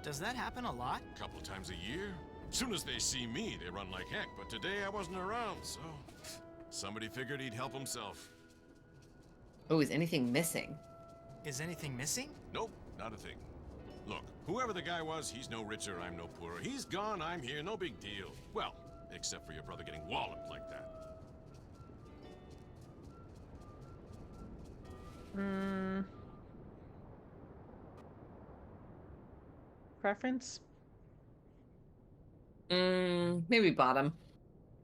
Does that happen a lot? Couple times a year. Soon as they see me, they run like heck, but today I wasn't around, so somebody figured he'd help himself. Oh, is anything missing? Is anything missing? Nope, not a thing. Look, whoever the guy was, he's no richer, I'm no poorer. He's gone, I'm here, no big deal. Well, except for your brother getting walloped like that. Preference? Maybe bottom.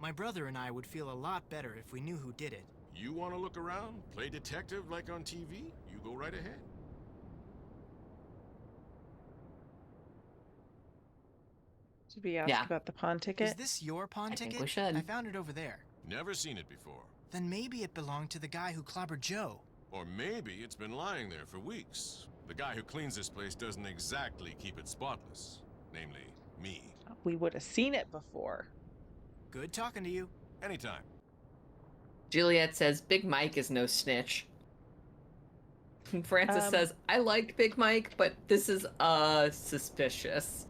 My brother and I would feel a lot better if we knew who did it. You want to look around, play detective like on TV? You go right ahead. Did we ask Yeah. about the pawn ticket? Is this your pawn I ticket? think we should. I found it over there. Never seen it before. Then maybe it belonged to the guy who clobbered Joe. Or maybe it's been lying there for weeks. The guy who cleans this place doesn't exactly keep it spotless. Namely, me. We would have seen it before. Good talking to you. Anytime. Juliet says, Big Mike is no snitch. Francis says, I like Big Mike, but this is, suspicious.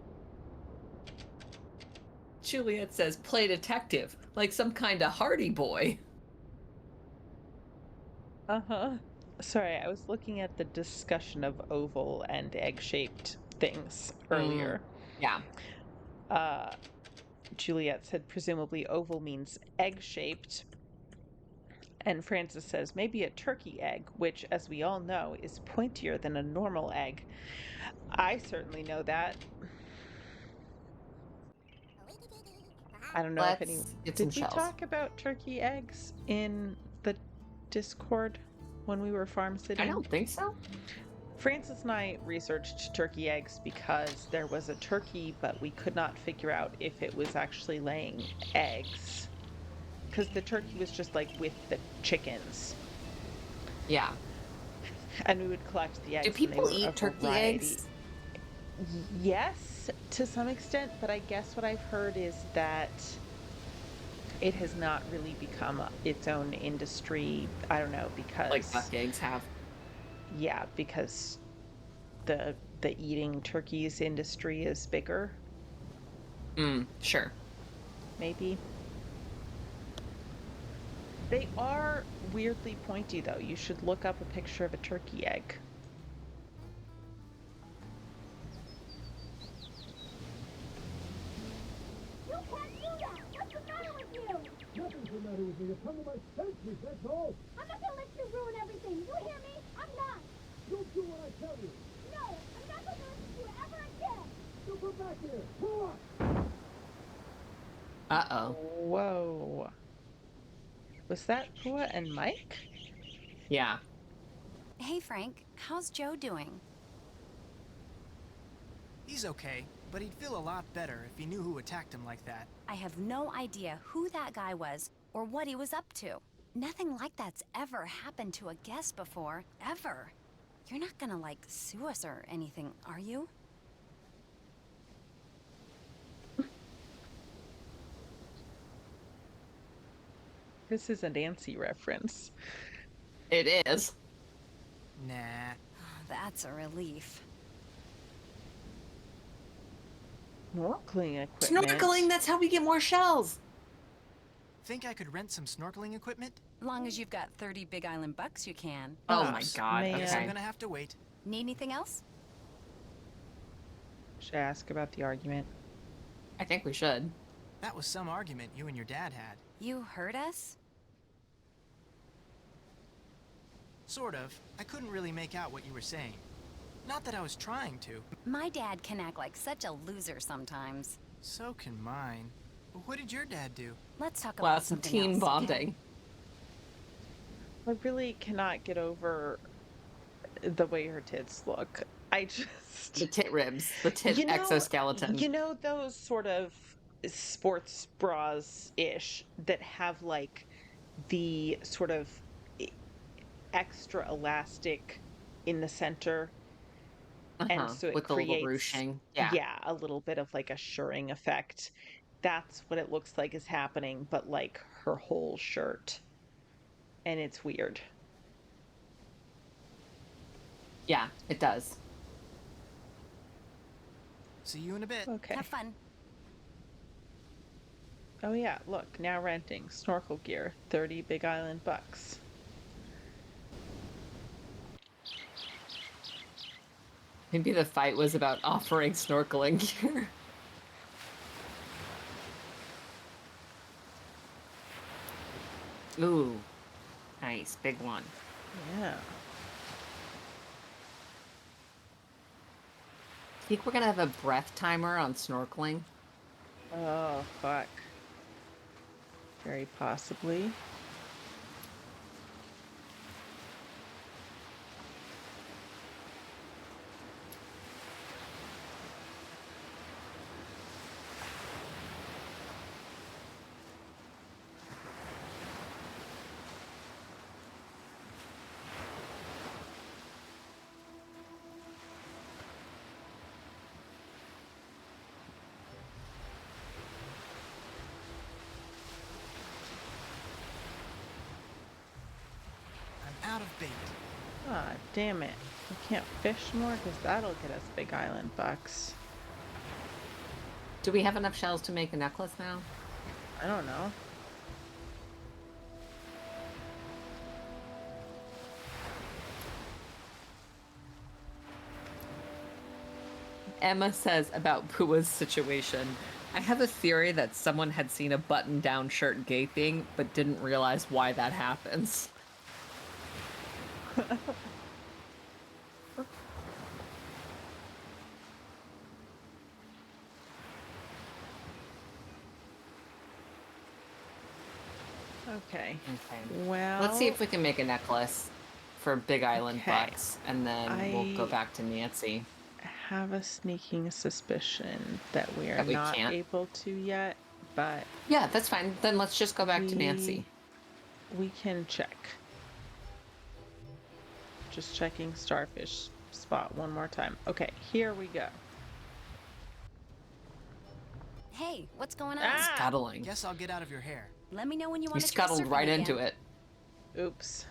Juliet says, play detective, like some kind of Hardy Boy. Uh-huh. Sorry, I was looking at the discussion of oval and egg-shaped things earlier. Yeah. Juliet said presumably oval means egg-shaped. And Francis says maybe a turkey egg, which, as we all know, is pointier than a normal egg. I certainly know that. I don't know if any... get some Did we shells. talk about turkey eggs in the Discord when we were farm sitting? I don't think so. Francis and I researched turkey eggs because there was a turkey, but we could not figure out if it was actually laying eggs. Because the turkey was just like with the chickens. Yeah. And we would collect the eggs. Do people and they were eat a turkey variety. eggs? Yes, to some extent, but I guess what I've heard is that it has not really become its own industry. I don't know, because... Like duck eggs have. Yeah, because the eating turkeys industry is bigger, Sure. maybe. They are weirdly pointy, though. You should look up a picture of a turkey egg. You can't do that! What's the matter with you? Nothing's the matter with me. You're coming to my senses, that's all. I'm not gonna let you ruin everything. You hear me? I'm not. You'll do what I tell you. No, I'm not gonna listen to you ever again. You come back here. Pull up. Uh-oh. Whoa. Was that Pua and Mike? Yeah. Hey, Frank. How's Joe doing? He's okay, but he'd feel a lot better if he knew who attacked him like that. I have no idea who that guy was or what he was up to. Nothing like that's ever happened to a guest before, ever. You're not gonna, like, sue us or anything, are you? This is a Nancy reference. It is. Nah. That's a relief. Snorkeling equipment. Snorkeling, that's how we get more shells. Think I could rent some snorkeling equipment? Long as you've got 30 Big Island bucks, you can. Oh Oh, my god. man. Guess I'm Okay. gonna have to wait. Need anything else? Should I ask about the argument? I think we should. That was some argument you and your dad had. You heard us? Sort of. I couldn't really make out what you were saying. Not that I was trying to. My dad can act like such a loser sometimes. So can mine. But what did your dad do? Let's talk Wow, about some something team else, okay? bonding. I really cannot get over the way her tits look. I just... The tit ribs, the tit You know- exoskeleton. You know those sort of sports bras-ish that have like the sort of extra elastic in the center, and so it with the little creates ruching. Yeah. a little bit of like a shirring effect. That's what it looks like is happening, but like her whole shirt, and it's weird. Yeah, it does. See you in a bit. Okay. Have fun. Oh yeah, look, now renting snorkel gear, 30 Big Island bucks. Maybe the fight was about offering snorkeling gear. Ooh. Nice, big one. Yeah. Think we're gonna have a breath timer on snorkeling? Oh, fuck. Very possibly. I'm out of bait. Ah, damn it. We can't fish more because that'll get us Big Island bucks. Do we have enough shells to make a necklace now? I don't know. Emma says about Pua's situation, I have a theory that someone had seen a button-down shirt gaping, but didn't realize why that happens. Okay. Okay. Well, Let's see if we can make a necklace for Big Island Okay. bucks, and then we'll go I- back to Nancy. have a sneaking suspicion that we are That we not can't? able to yet, but Yeah, that's fine. Then let's just go back to Nancy. we can check. Just checking starfish spot one more time. Okay, here we go. Hey, what's going on? Ah! Scuttling. Guess I'll get out of your hair. Let me know when you You want to try scuttled surfing right again. into it. Oops.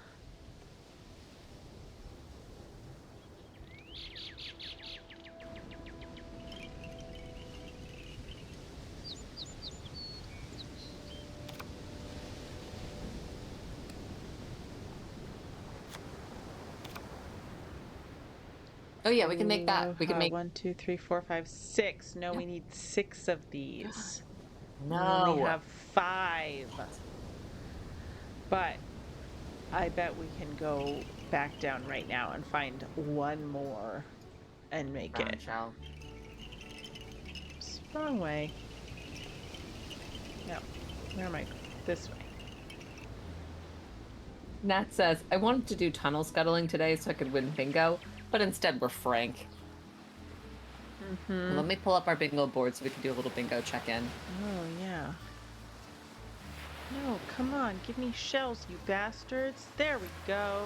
Oh yeah, we can make that. We can Aloha. make 1, 2, 3, 4, 5, 6. No, Yeah. we need 6 of these. We only no. have 5. But I bet we can go back down right now and find one more and make Brown it. shell. Oops, wrong way. No. Where am I? This way. Nat says, I wanted to do tunnel scuttling today so I could win bingo, but instead we're Frank. Mm-hmm. Let me pull up our bingo board so we can do a little bingo check-in. Oh, yeah. No, come on, give me shells, you bastards. There we go.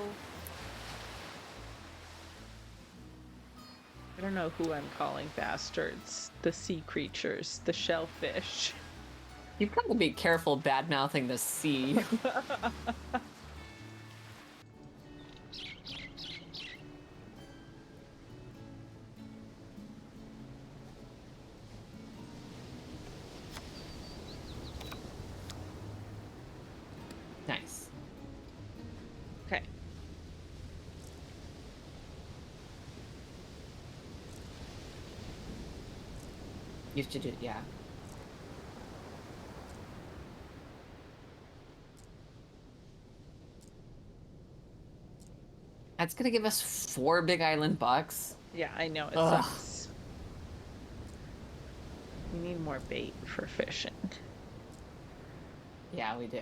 I don't know who I'm calling bastards. The sea creatures, the shellfish. You've got to be careful bad-mouthing the sea. Nice. Okay. You should do, yeah. That's gonna give us 4 Big Island bucks. Yeah, I know, it Ugh. sucks. We need more bait for fishing. Yeah, we do.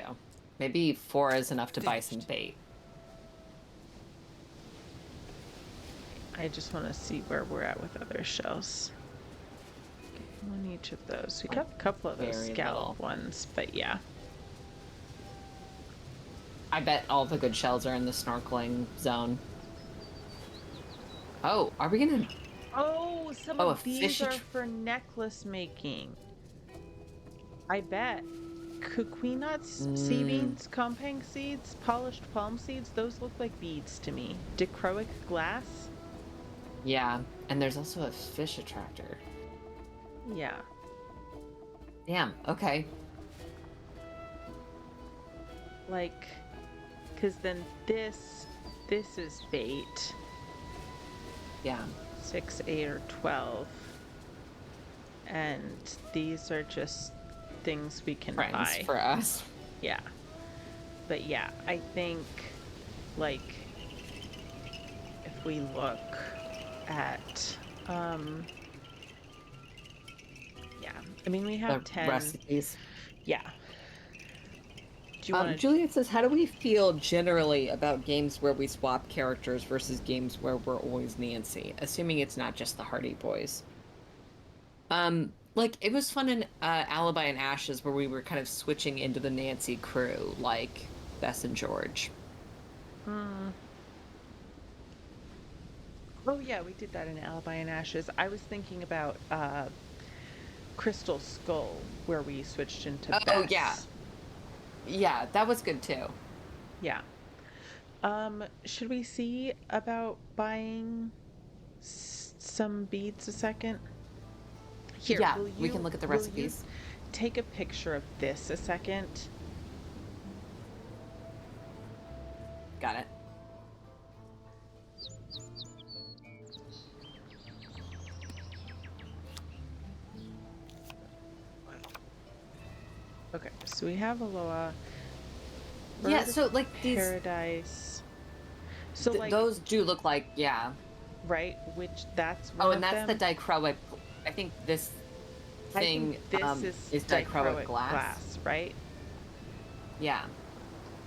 Maybe 4 is enough to buy some bait. I just want to see where we're at with other shells. On each of those. We got a couple of those Very scallop little. ones, but yeah. I bet all the good shells are in the snorkeling zone. Oh, are we gonna... Oh, some Oh, of a these fishy are for necklace making. I bet. Kukui nuts, sea beans, compang seeds, polished palm seeds, those look like beads to me. Dichroic glass? Yeah, and there's also a fish attractor. Yeah. Damn, okay. Like, because then this is bait. Yeah. 6, 8, or 12. And these are just things we can Friends buy. for us. Yeah. But yeah, I think, like, if we look at, yeah, I mean, we have The 10. recipes. Yeah. Do you want to... Juliet says, how do we feel generally about games where we swap characters versus games where we're always Nancy? Assuming it's not just the Hardy Boys. Like, it was fun in Alibi and Ashes where we were kind of switching into the Nancy crew, like Bess and George. Oh, yeah, we did that in Alibi and Ashes. I was thinking about Crystal Skull, where we switched into Bess. Oh, yeah. Yeah, that was good too. Yeah. Should we see about buying some beads a second? Here, Yeah, we can look at the will you recipes. take a picture of this a second? Got it. Okay, so we have Aloha. Yeah, Bird so of like these Paradise. So like those do look like, yeah. right, which that's one Oh, of and that's them. the dichroic. I think this I thing think this is dichroic glass. right? Yeah.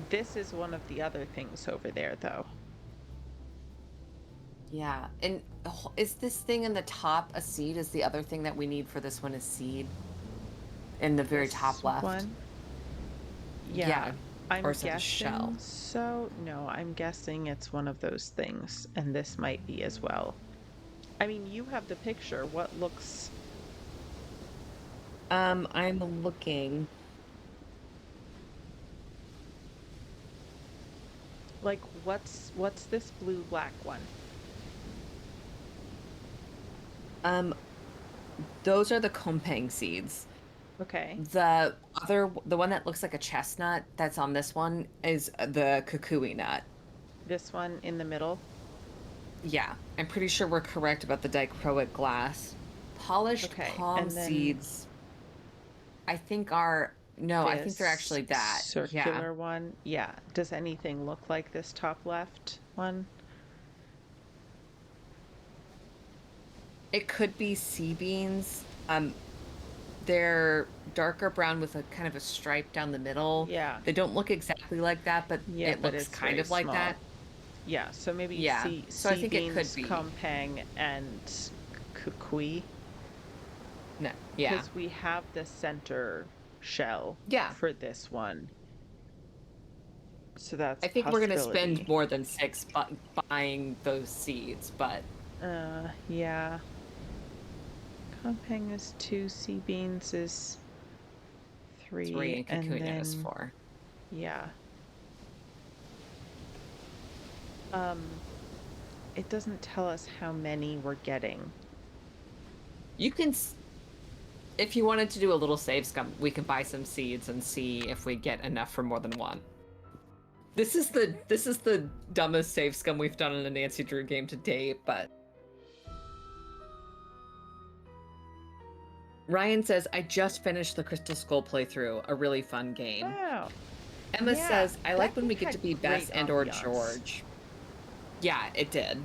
This is one of the other things over there, though. Yeah. And is this thing in the top a seed? Is the other thing that we need for this one a seed? In the very This top left? one? Yeah. Yeah. I'm Or is it a guessing shell? so. No, I'm guessing it's one of those things, and this might be as well. I mean, you have the picture. What looks... I'm looking. like, what's this blue-black one? Those are the kompang seeds. Okay. The one that looks like a chestnut that's on this one is the kukui nut. This one in the middle? Yeah, I'm pretty sure we're correct about the dichroic glass. Polished Okay, palm and then seeds, I think are... No, I think they're this actually that. circular Yeah. one. Yeah. Does anything look like this top left one? It could be sea beans. They're darker brown with a kind of a stripe down the middle. Yeah. They don't look exactly like that, but Yeah, it but looks it's kind very of like small. that. Yeah, so maybe Yeah, sea so I think it could beans, be. kompang, and kukui. No. Yeah. Because we have the center shell Yeah. for this one. So that's I a think we're gonna possibility. spend more than 6 buying those seeds, but Yeah. Compang is 2, sea beans is 3 3, and and Cacunia is then 4. yeah. It doesn't tell us how many we're getting. You can, if you wanted to do a little save scum, we can buy some seeds and see if we get enough for more than one. This is the dumbest save scum we've done in a Nancy Drew game to date, but Ryan says, I just finished the Crystal Skull playthrough, a really fun game. Wow. Emma Yeah, says, I like that when we game get to had be great Bess and or ambiance. George. Yeah, it did.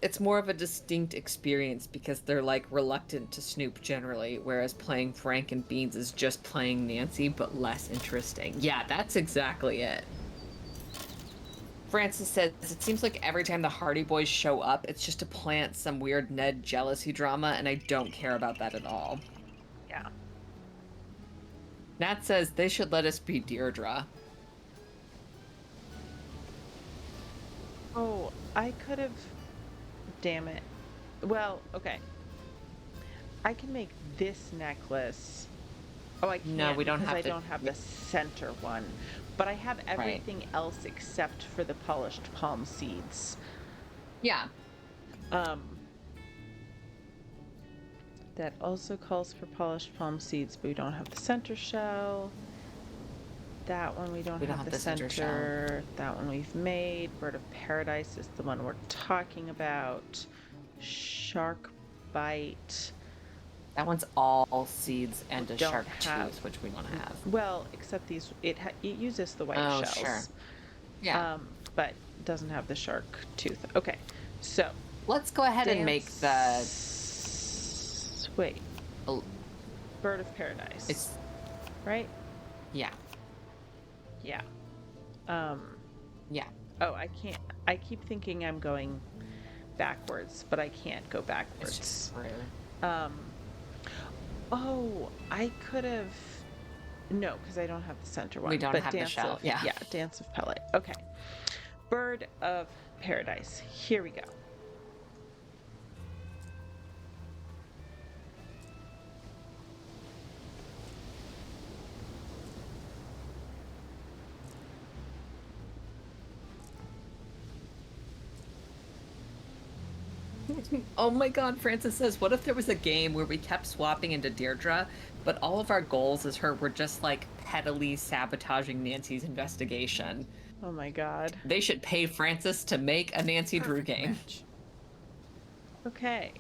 It's more of a distinct experience because they're like reluctant to snoop generally, whereas playing Frank and Beans is just playing Nancy but less interesting. Yeah, that's exactly it. Francis says, it seems like every time the Hardy Boys show up, it's just to plant some weird Ned jealousy drama, and I don't care about that at all. Yeah. Nat says they should let us be Deirdre. Oh, I could have. Damn it. Well, okay. I can make this necklace. Oh, I can't. No, we don't because have I to. don't have the center one. But I have everything else except for the polished palm seeds. Yeah. That also calls for polished palm seeds, but we don't have the center shell. That one we don't have the center. Shell. That one we've made. Bird of Paradise is the one we're talking about. Shark Bite. That one's all seeds and a Don't shark have- tooth, which we want to have. Well, except these, it uses the white shells. Sure. Yeah. But doesn't have the shark tooth. Okay, so let's go ahead and make the. Wait. Bird of Paradise. It's right. Yeah. Yeah. Yeah. Oh, I can't. I keep thinking I'm going backwards, but I can't go backwards. It's just Oh, I could have. No, because I don't have the center one. We don't have the shell. Yeah, Dance of Pellet. Okay. Bird of Paradise. Here we go. Oh my god, Francis says, what if there was a game where we kept swapping into Deirdre, but all of our goals as her were just like pettily sabotaging Nancy's investigation? Oh my god. They should pay Francis to make a Nancy Drew game. Match. Okay.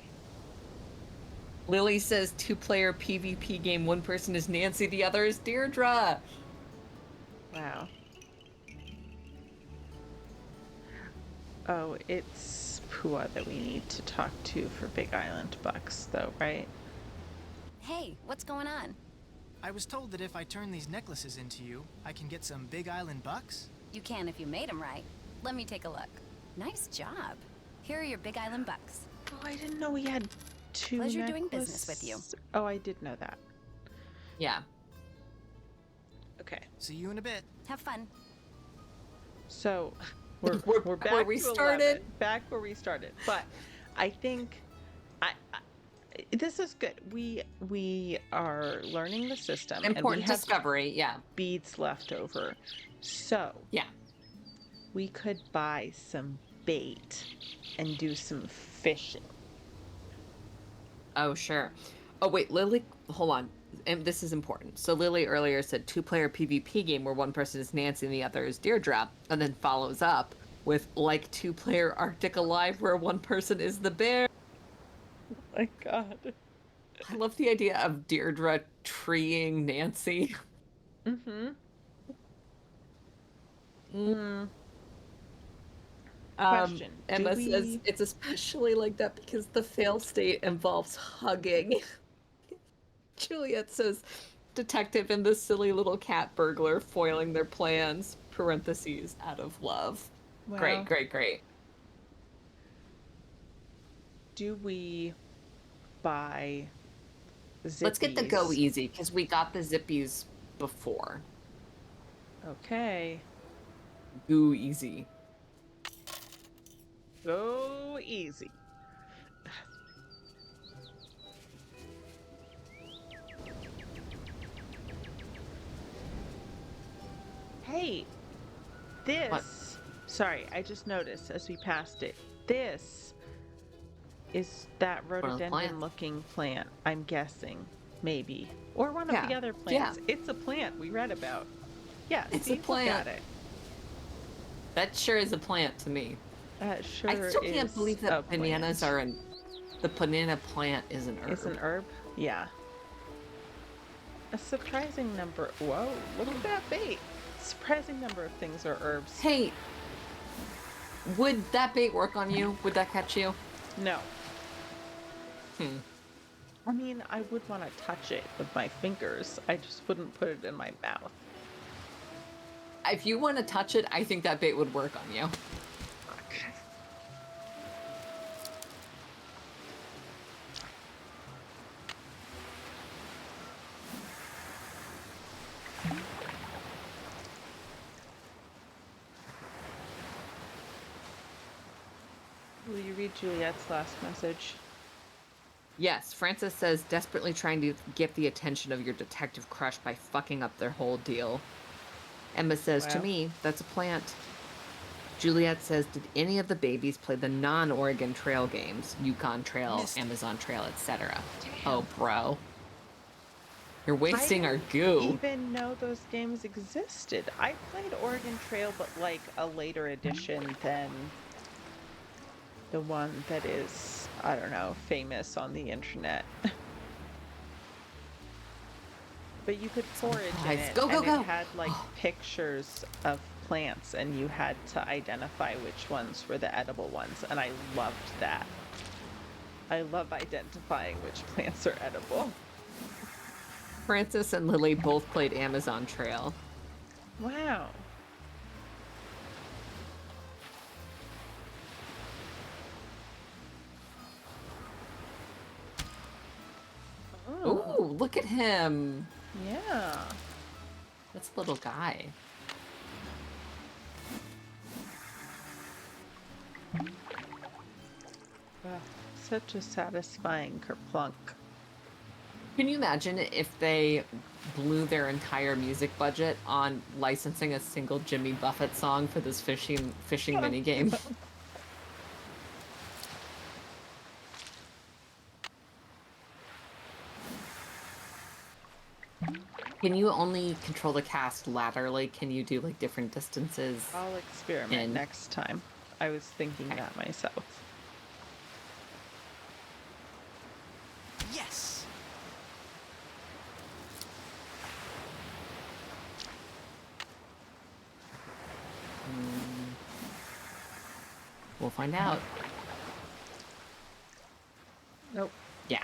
Lily says 2-player PvP game, one person is Nancy, the other is Deirdre. Wow. Oh, it's Pua that we need to talk to for Big Island Bucks, though, right? Hey, what's going on? I was told that if I turn these necklaces into you, I can get some Big Island bucks. You can if you made them right. Let me take a look. Nice job. Here are your Big Island bucks. Oh, I didn't know we had two Pleasure doing business with you. Oh, I did know that. Yeah. Okay. See you in a bit. Have fun. So we're back where we to started. 11, back where we started. But I think this is good. We are learning the system. Important and we have discovery, yeah. beads left over. So Yeah. we could buy some bait and do some fishing. Oh, sure. Oh, wait, Lily, hold on. And this is important. So Lily earlier said 2-player PvP game where one person is Nancy and the other is Deirdre, and then follows up with like 2-player Arctic Alive where one person is the bear. Oh my god. I love the idea of Deirdre treeing Nancy. Mm-hmm. Question. Emma says it's especially like that because the fail state involves hugging. Juliet says detective and the silly little cat burglar foiling their plans, parentheses, out of love. Wow. Great. Do we buy Let's get the go zippies. easy, because we got the zippies before. Okay. Go easy. Go easy. Hey, What? this. Sorry, I just noticed as we passed it. This is that One of the plants. rhododendron looking plant, I'm guessing. Maybe. Or one of the Yeah. other Yeah. plants. It's a plant we read about. Yeah, It's see, a plant. look at it. That sure is a plant to me. That sure I still can't is believe a that bananas plant. are an... The banana plant is an herb. It's an herb? Yeah. A surprising number. Whoa, look at that bait. Surprising number of things are herbs. Hey, would that bait work on you? Would that catch you? No. Hmm. I mean, I would want to touch it with my fingers. I just wouldn't put it in my mouth. If you want to touch it, I think that bait would work on you. Will you read Juliet's last message? Yes, Francis says, desperately trying to get the attention of your detective crush by fucking up their whole deal. Emma says, to Wow. me, that's a plant. Juliet says, did any of the babies play the non-Oregon Trail games? Yukon Trail, Missed it. Amazon Trail, etc. Oh, bro. You're wasting our goo. Even know those games existed. I played Oregon Trail, but like a later edition than the one that is, I don't know, famous on the internet. But you could forage in Guys, it, go, go, and go. it had like pictures of plants, and you had to identify which ones were the edible ones, and I loved that. I love identifying which plants are edible. Francis and Lily both played Amazon Trail. Wow. Oh, Ooh, look at him. yeah. That's a little guy. Ugh, such a satisfying kerplunk. Can you imagine if they blew their entire music budget on licensing a single Jimmy Buffett song for this fishing minigame? Can you only control the cast laterally? Can you do like different distances? I'll experiment next time. I was thinking that myself. Yes! We'll find out. Nope. Yeah.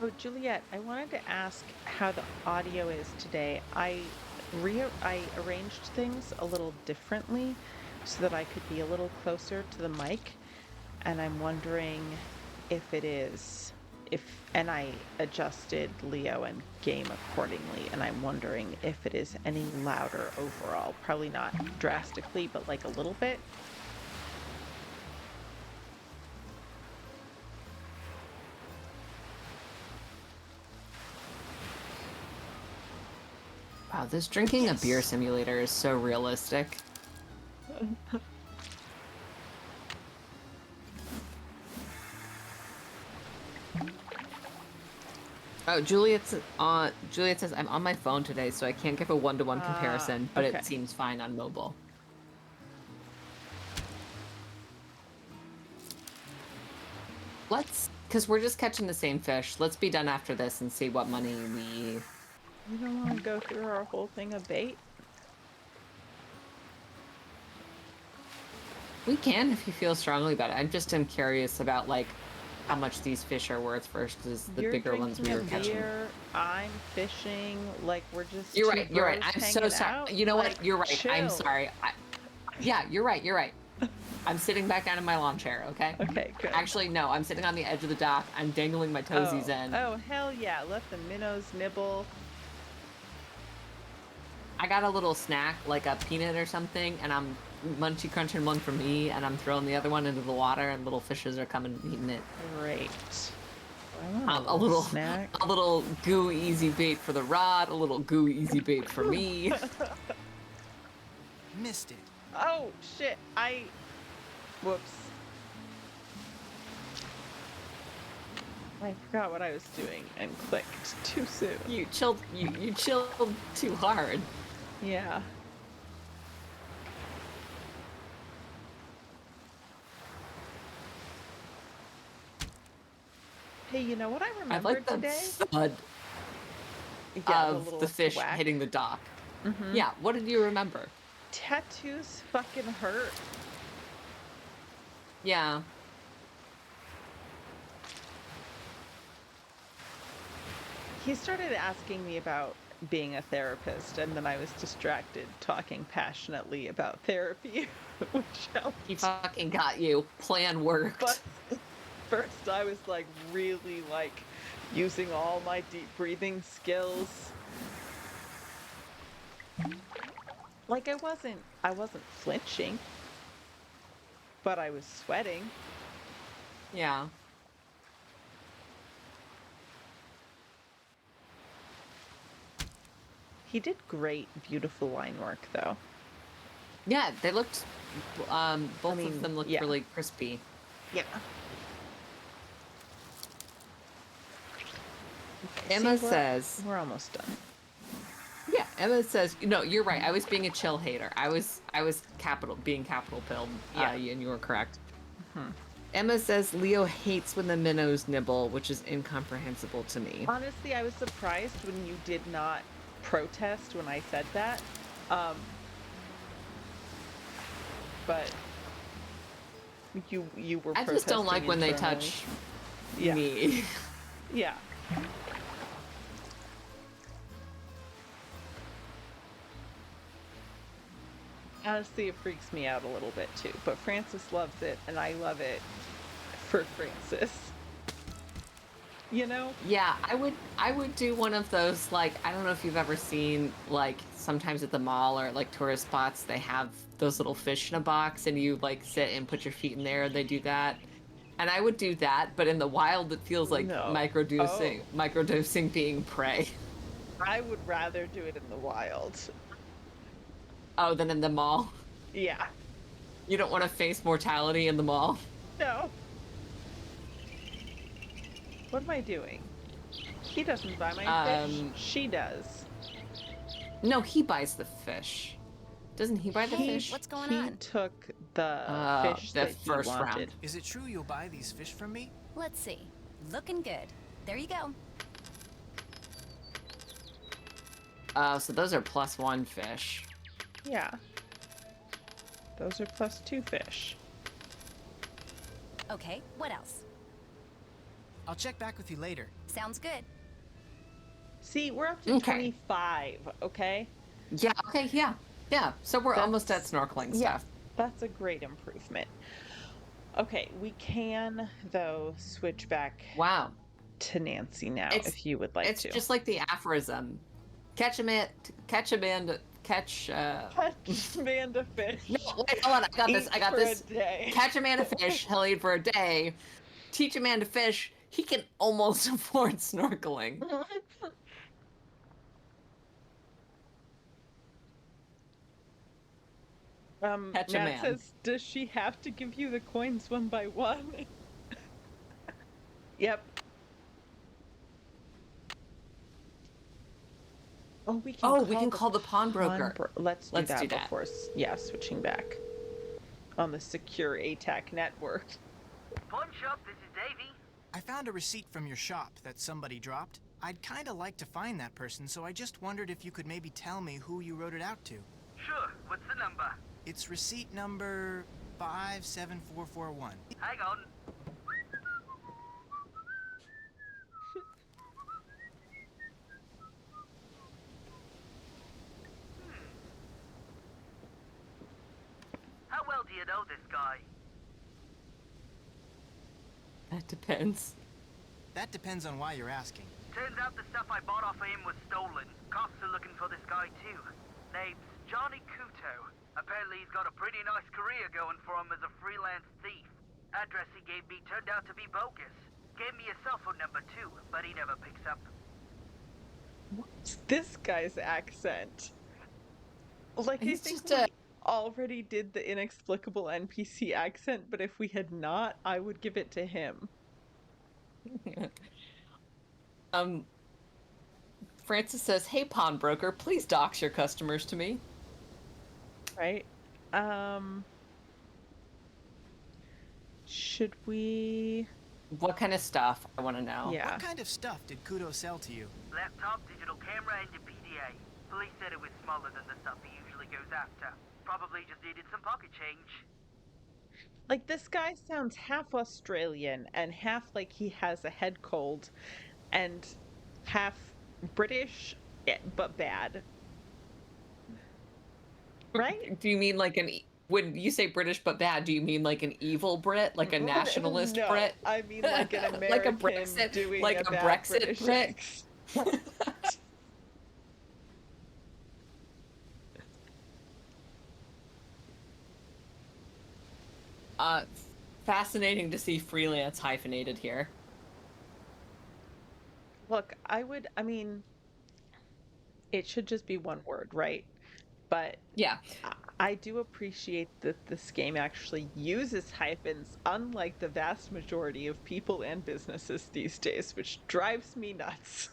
Oh, Juliet, I wanted to ask how the audio is today. I arranged things a little differently so that I could be a little closer to the mic, and I'm wondering if it is, and I adjusted Leo and game accordingly, and I'm wondering if it is any louder overall. Probably not drastically, but like a little bit. Wow, this drinking a beer simulator is so realistic. Oh, Juliet says, I'm on my phone today, so I can't give a one-to-one comparison, but okay. it seems fine on mobile. Because we're just catching the same fish, let's be done after this and see what money we... You don't want to go through our whole thing of bait? We can if you feel strongly about it. I just am curious about, like, how much these fish are worth versus the You're bigger ones drinking we a were catching. beer. I'm fishing. Like we're just You're two right. You're right. bros I'm so hanging sorry. out. You know Like, what? You're right. I'm chill. sorry. Yeah, you're right. You're right. I'm sitting back down in my lawn chair. Okay. Okay, good. Actually, no. I'm sitting on the edge of the dock. I'm dangling my toesies in. Oh, hell yeah. Let the minnows nibble. I got a little snack, like a peanut or something, and I'm munchy crunching one for me, and I'm throwing the other one into the water, and little fishes are coming and eating it. Great. I want A little snack. a little goo easy bait for the rod, a little goo easy bait for me. Missed it. Oh, shit. Whoops. I forgot what I was doing and clicked too soon. You chilled too hard. Yeah. Hey, you know what I I remembered like the today? thud Yeah, of little the fish thwack. hitting the dock. Mhm. Yeah, what did you remember? Tattoos fucking hurt. Yeah. He started asking me about being a therapist, and then I was distracted talking passionately about therapy, which helped. He fucking got you. Plan worked. But first, I was like really like using all my deep breathing skills. Like I wasn't flinching, but I was sweating. Yeah. He did great, beautiful line work, though. Yeah, they looked both mean, of them looked yeah. really crispy. Yeah. Emma See, says we're almost done. Yeah, Emma says, no, you're right. I was being a chill hater. I was being capital pilled. Yeah. And you were correct. Mhm. Emma says Leo hates when the minnows nibble, which is incomprehensible to me. Honestly, I was surprised when you did not protest when I said that. But you were I just don't like protesting when they internally. touch Yeah. me. Yeah. Honestly, it freaks me out a little bit too, but Francis loves it, and I love it for Francis. You know? Yeah, I would do one of those, like, I don't know if you've ever seen, like, sometimes at the mall or like tourist spots, they have those little fish in a box and you like sit and put your feet in there and they do that. And I would do that, but in the wild it feels like No. microdosing being prey. I would rather do it in the wild. Oh, than in the mall? Yeah. You don't want to face mortality in the mall? No. What am I doing? He doesn't buy my fish. She does. No, he buys the fish. Doesn't he buy the Hey, fish? what's going He on? took the fish the that he first wanted. round. Is it true you'll buy these fish from me? Let's see. Looking good. There you go. So those are +1 fish. Yeah. Those are +2 fish. Okay, what else? I'll check back with you later. Sounds good. See, we're up to Okay. 25, okay? Yeah, okay, yeah. Yeah, so we're almost at That's- snorkeling Yeah, stuff. that's a great improvement. Okay, we can, though, switch back Wow. to Nancy now, It's- if you would like It's to. just like the aphorism. Catch a man to Catch Amanda fish. No, wait, hold on, I got this, Eat I got for this. a day. Catch a man to fish, he'll eat for a day. Teach a man to fish, he can almost afford snorkeling. Catch a Matt man. says, does she have to give you the coins one by one? Yep. Oh, we can call the pawnbroker. Let's do that before, switching back on the secure ATAC network. Pawn shop, this is Davey. I found a receipt from your shop that somebody dropped. I'd kinda like to find that person, so I just wondered if you could maybe tell me who you wrote it out to. Sure, what's the number? It's receipt number 57441. Hang on. you know this guy? That depends. That depends on why you're asking. Turns out the stuff I bought off of him was stolen. Cops are looking for this guy too. Name's Johnny Kuto. Apparently he's got a pretty nice career going for him as a freelance thief. Address he gave me turned out to be bogus. Gave me a cell phone number too, but he never picks up. What's this guy's accent? Like, I He's think just a we already did the inexplicable NPC accent, but if we had not, I would give it to him. Francis says, "Hey, pawnbroker, please dox your customers to me." Right? Should we? What kind of stuff? I want to know. Yeah. What kind of stuff did Kudo sell to you? Laptop, digital camera, and a PDA. Police said it was smaller than the stuff he usually goes after. Probably just needed some pocket change. Like, this guy sounds half Australian and half like he has a head cold and half British, but bad. Right? Do you mean like when you say British but bad, do you mean like an evil Brit, like a nationalist No, Brit? I mean like an American like a Brexit, doing like a a bad Brexit British Brit. accent. Fascinating to see freelance hyphenated here. Look, I mean, it should just be one word, right? But Yeah. I do appreciate that this game actually uses hyphens, unlike the vast majority of people and businesses these days, which drives me nuts.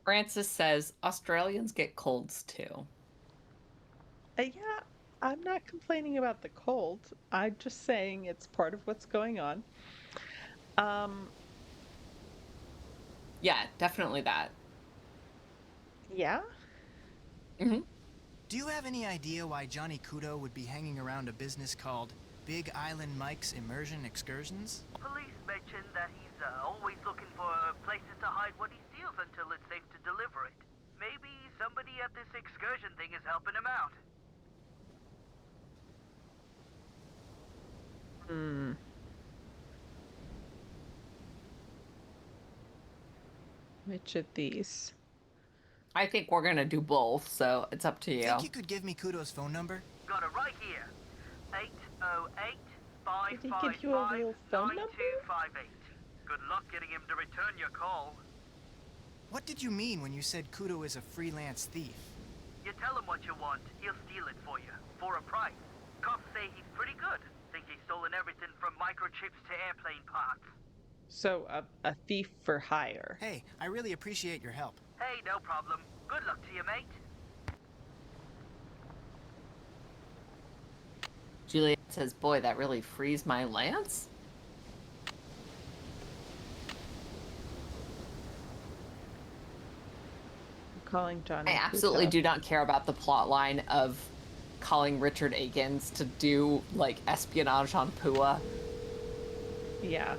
Francis says Australians get colds too. Yeah, I'm not complaining about the cold. I'm just saying it's part of what's going on. Yeah, definitely that. Yeah? Mm-hmm. Do you have any idea why Johnny Kudo would be hanging around a business called Big Island Mike's Immersion Excursions? Police mentioned that he's always looking for places to hide what he steals until it's safe to deliver it. Maybe somebody at this excursion thing is helping him out. Which of these? I think we're gonna do both, so it's up to you. Think you could give me Kudo's phone number? Got it right here. 808 Did he give you a real phone number? 9258. Good luck getting him to return your call. What did you mean when you said Kudo is a freelance thief? You tell him what you want, he'll steal it for you, for a price. Cops say he's pretty good. Think he's stolen everything from microchips to airplane parts. So, a thief for hire. Hey, I really appreciate your help. Hey, no problem. Good luck to you, mate. Juliet says, "Boy, that really frees my lance." I'm calling Johnny. I absolutely Kudo. do not care about the plot line of calling Richard Akins to do like espionage on Pua. Yeah.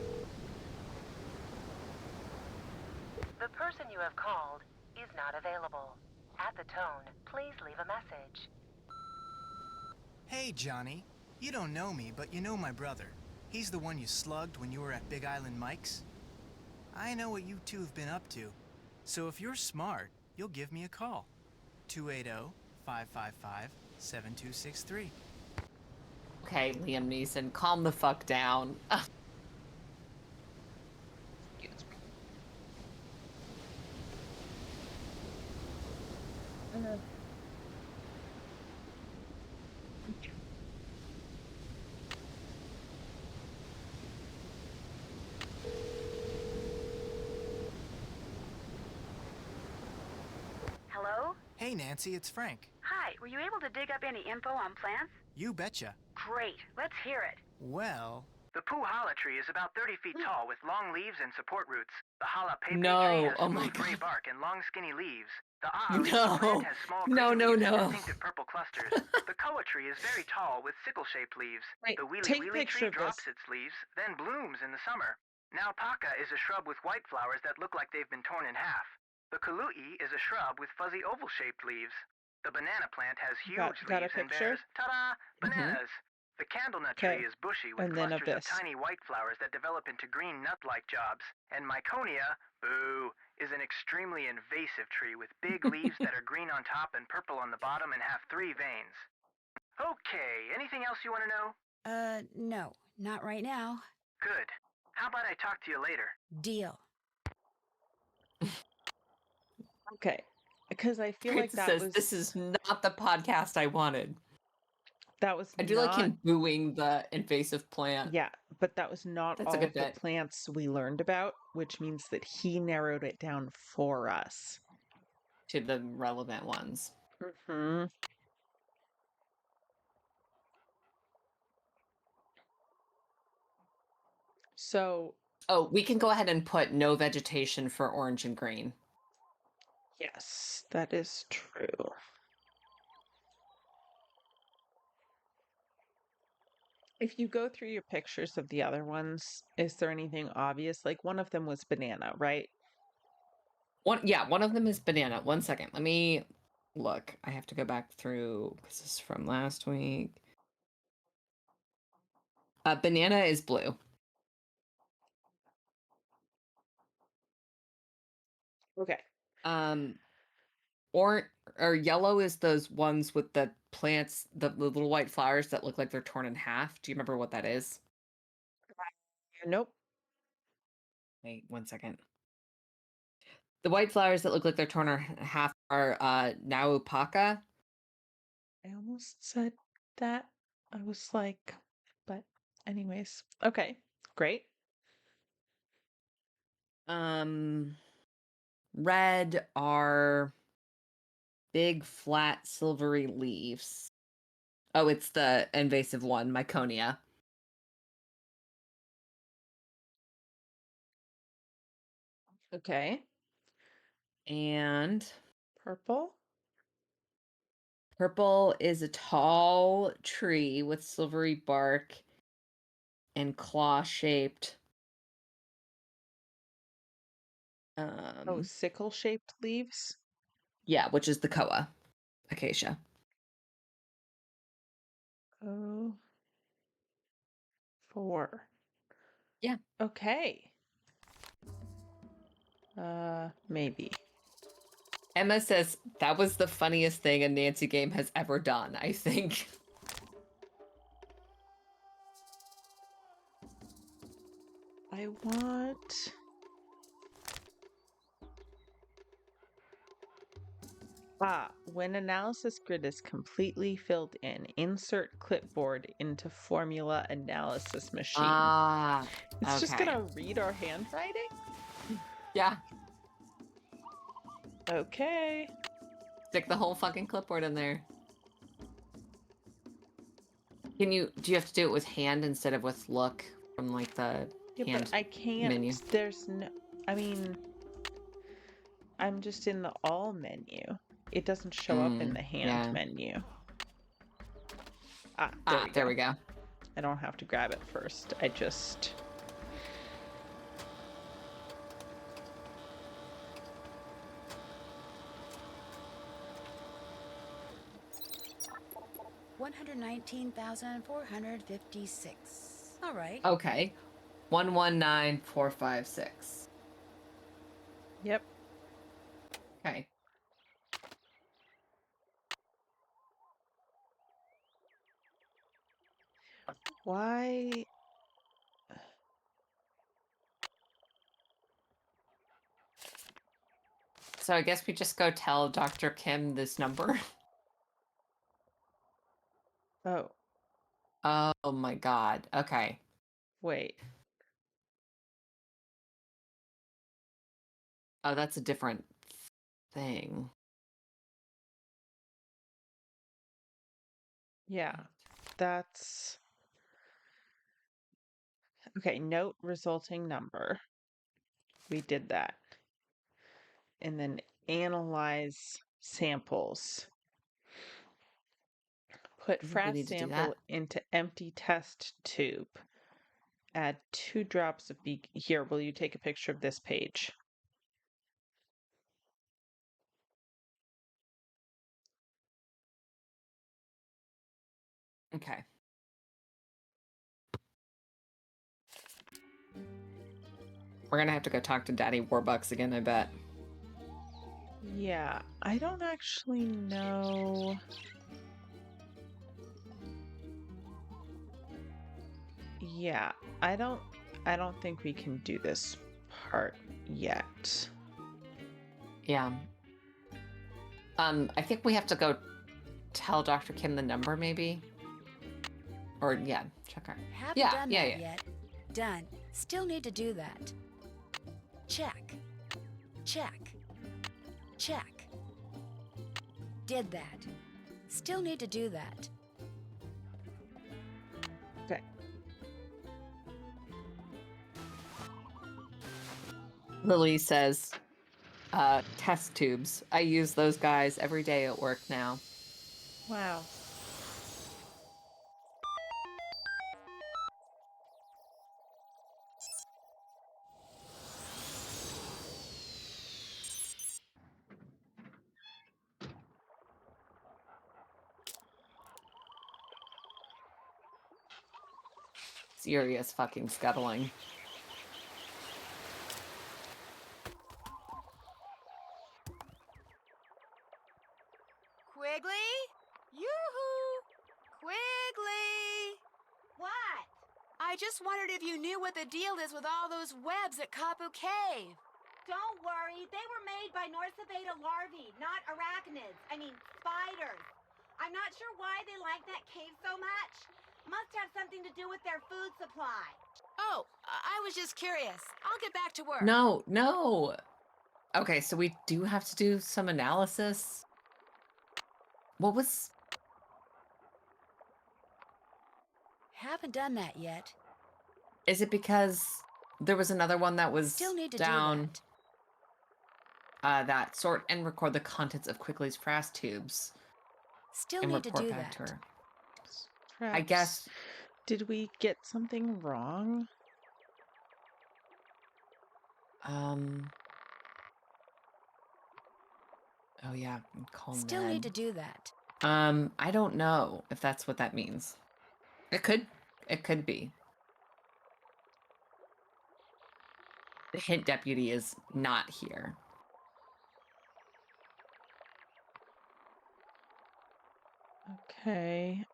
The person you have called is not available. At the tone, please leave a message. Hey, Johnny. You don't know me, but you know my brother. He's the one you slugged when you were at Big Island Mike's. I know what you two have been up to. So if you're smart, you'll give me a call. 280-555-7263. Okay, Liam Neeson, calm the fuck down. Ugh. Hello? Hey, Nancy, it's Frank. Hi, were you able to dig up any info on plants? You betcha. Great, let's hear it. Well, The Puhala tree is about 30 feet tall with long leaves and support roots. The Jalapeno No, tree has oh my smooth gray God. bark and long skinny leaves. The No. plant has small No, crinkly no, leaves and no. distinctive purple clusters. The koa tree is very tall with sickle-shaped leaves. Wait, The wheelie take a wheelie picture tree of drops this. its leaves, then blooms in the summer. Naupaka is a shrub with white flowers that look like they've been torn in half. The kalui is a shrub with fuzzy oval-shaped leaves. The banana plant has huge Got a leaves and picture? bears, ta-da, bananas. The candlenut Okay. tree is bushy with And then clusters of abyss. tiny white flowers that develop into green nut-like jobs. And Myconia, boo, is an extremely invasive tree with big leaves that are green on top and purple on the bottom and have 3 veins. Okay, anything else you want to know? No, not right now. Good. How about I talk to you later? Deal. Okay. Because I feel like Francis that says, was "This is not the podcast I wanted." I do like not him booing the invasive plant. yeah, but that was not That's a all good of the bit. plants we learned about, which means that he narrowed it down for us. To the relevant ones. Hmm. So, Oh, we can go ahead and put no vegetation for orange and green. yes, that is true. If you go through your pictures of the other ones, is there anything obvious? Like one of them was banana, right? One of them is banana. 1 second. Let me look. I have to go back through because this is from last week. Banana is blue. Okay. Or yellow is those ones with the plants, the little white flowers that look like they're torn in half. Do you remember what that is? Nope. Wait 1 second. The white flowers that look like they're torn in half are Naupaka. I almost said that. I was like, but anyways. Okay, great. Red are big, flat, silvery leaves. Oh, it's the invasive one, Myconia. Okay. And Purple. purple is a tall tree with silvery bark and claw-shaped. Oh, sickle-shaped leaves. Yeah, which is the koa acacia. Oh, 4. Yeah. Okay. Maybe. Emma says that was the funniest thing a Nancy game has ever done, I think. I want... when analysis grid is completely filled in, insert clipboard into formula analysis machine. It's just Okay. gonna read our handwriting? Yeah. Okay. Stick the whole fucking clipboard in there. Do you have to do it with hand instead of with look from like the Yeah, hand but I can't. menu? There's no. I mean, I'm just in the all menu. It doesn't show up in the hand Yeah. menu. There there we we go. I don't have to grab it first. I just. $119,456. All right. Okay. 119456. Yep. Okay. Why? So I guess we just go tell Dr. Kim this number. Oh. Oh my god. Okay. Wait. Oh, that's a different thing. Yeah. That's. Okay. Note resulting number. We did that. And then analyze samples. Put I think we frat need to do sample that. into empty test tube. Add 2 drops of Here, will you take a picture of this page? Okay. We're gonna have to go talk to Daddy Warbucks again, I bet. Yeah, I don't actually know. Yeah, I don't think we can do this part yet. Yeah. I think we have to go tell Dr. Kim the number, maybe? Or, yeah, check her. Haven't done that yet. Done. Still need to do that. Check. Check. Check. Did that. Still need to do that. Okay. Lily says, test tubes. I use those guys every day at work now. Wow. Serious fucking scuttling. Quigley? Yoo-hoo! Quigley! What? I just wondered if you knew what the deal is with all those webs at Kapu Cave. Don't worry, they were made by Norsabeta larvae, not arachnids. I mean, spiders. I'm not sure why they like that cave so much. Must have something to do with their food supply. Oh, I was just curious. I'll get back to work. No. Okay, so we do have to do some analysis. What was... Haven't done that yet. Is it because there was another one that was Still need to down... do that. That sort and record the contents of Quigley's frass tubes. Still and need to report do back that. to her. Perhaps, I guess... Did we get something wrong? Oh yeah, call Still Ned. need to do that. I don't know if that's what that means. It could be. The hint deputy is not here. Okay.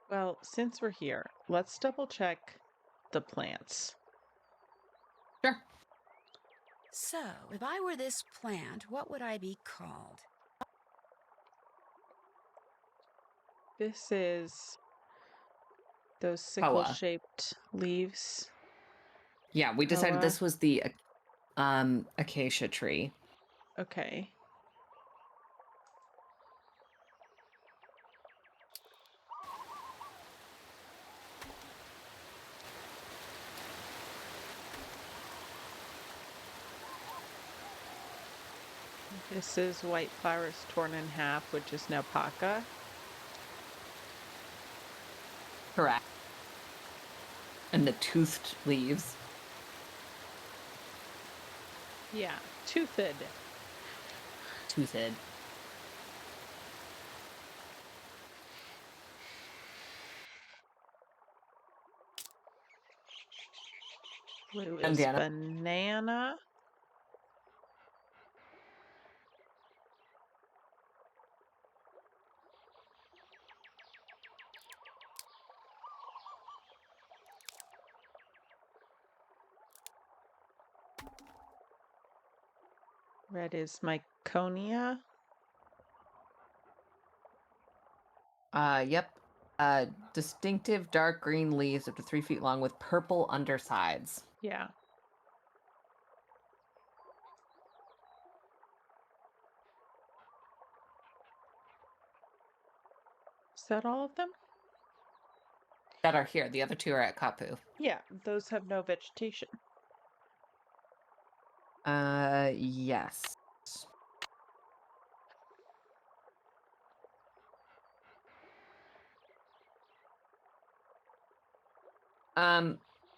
Well, since we're here, let's double check the plants. Sure. So, if I were this plant, what would I be called? This is those Poa. sickle-shaped leaves. Yeah, we decided Poa. this was the acacia tree. Okay. This is white flowers torn in half, which is naupaka. Correct. And the toothed leaves. Yeah, toothed. Toothed. Blue is Indiana. banana. Red is myconia. Yep. Distinctive dark green leaves up to 3 feet long with purple undersides. Yeah. Is that all of them? That are here. The other two are at Kapu. Yeah, those have no vegetation. Yes.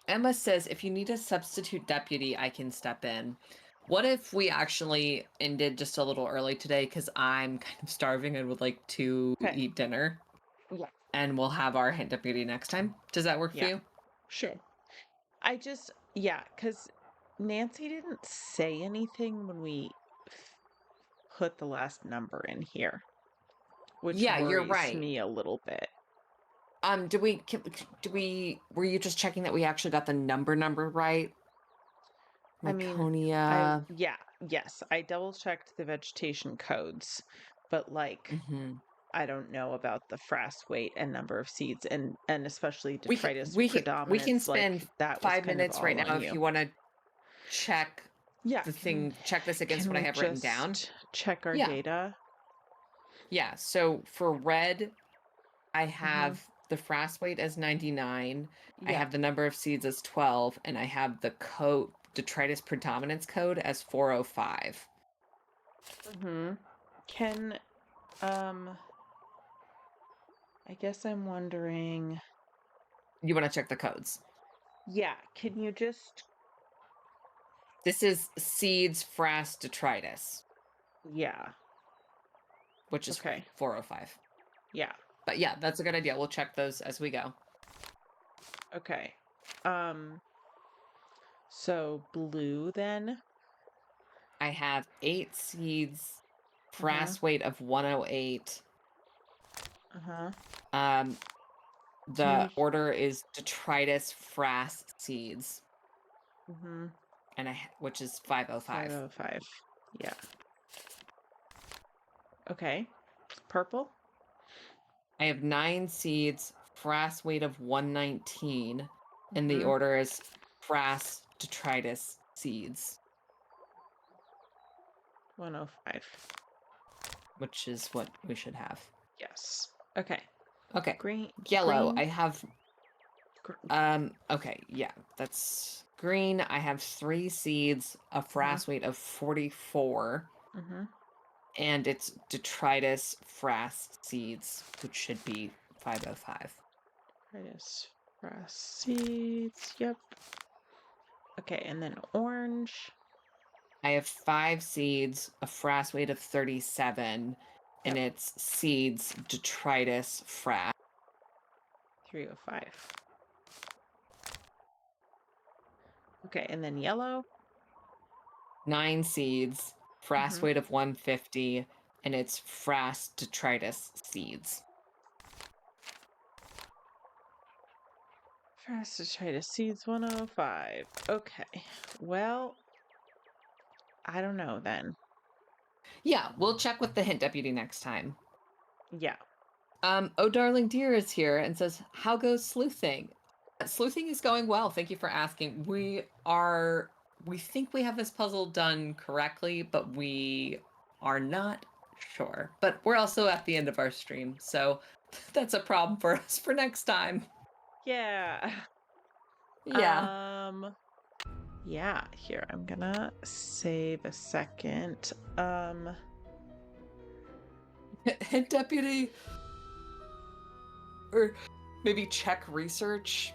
Emma says, if you need a substitute deputy, I can step in. What if we actually ended just a little early today because I'm kind of starving and would like to eat dinner? Yeah. And we'll have our hint deputy next time. Does that work for you? Sure. Because Nancy didn't say anything when we put the last number in here, which Yeah, you're worries right. me a little bit. Were you just checking that we actually got the number right? Laconia. Yes, I double checked the vegetation codes, but I don't know about the frass weight and number of seeds, and especially detritus We can predominance. spend That was 5 kind of minutes right all now on if you. you want to check Yeah, check this against what I have written down. Check our Yeah. data. Yeah, so for red, I have the frass weight as 99. I have the number of seeds as 12, and I have the detritus predominance code as 405. Can I guess I'm wondering. You want to check the codes? Yeah, can you just. This is seeds frass detritus. Yeah. Which is 405. Yeah. But yeah, that's a good idea. We'll check those as we go. Okay. So blue then? I have 8 seeds, frass weight of 108. The order is detritus frass seeds. And which is 505. 505. Yeah. Okay. Purple? I have 9 seeds, frass weight of 119, and the order is frass detritus seeds. 105. Which is what we should have. Yes. Okay. Okay. green. Yellow. I have okay, yeah, that's green. I have 3 seeds, a frass weight of 44. And it's detritus frass seeds, which should be 505. Detritus frass seeds. Yep. Okay, and then orange. I have 5 seeds, a frass weight of 37, and it's seeds detritus frass. 305. Okay, and then yellow. 9 seeds, frass weight of 150, and it's frass detritus seeds. Frass detritus seeds 105. Okay. Well, I don't know then. Yeah, we'll check with the hint deputy next time. Yeah. Oh, Darling Dear is here and says, how goes sleuthing? Sleuthing is going well. Thank you for asking. We think we have this puzzle done correctly, but we are not sure. But we're also at the end of our stream, so that's a problem for us for next time. Yeah. Yeah. Yeah, here, I'm gonna save a second. Hint deputy, or maybe check research.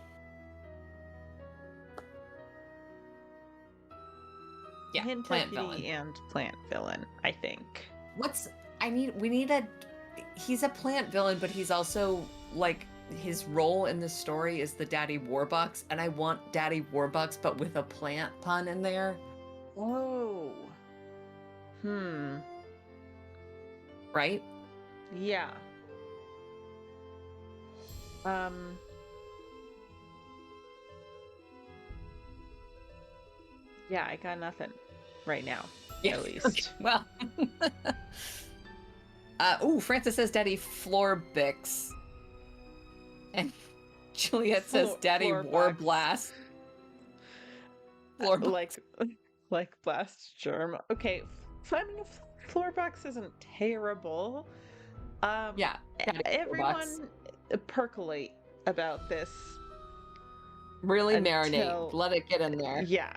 Yeah, hint plant deputy villain and plant villain, I think. We need he's a plant villain, but he's also like his role in the story is the Daddy Warbucks, and I want Daddy Warbucks but with a plant pun in there. Oh. Right? Yeah. Yeah, I got nothing right now, at least. Okay, well. Francis says Daddy Floorbix. And Juliet says Daddy Warblast. Like blast germ. Okay, finding a floorbox isn't terrible. Yeah. Everyone percolate about this. Really marinate. Let it get in there. Yeah,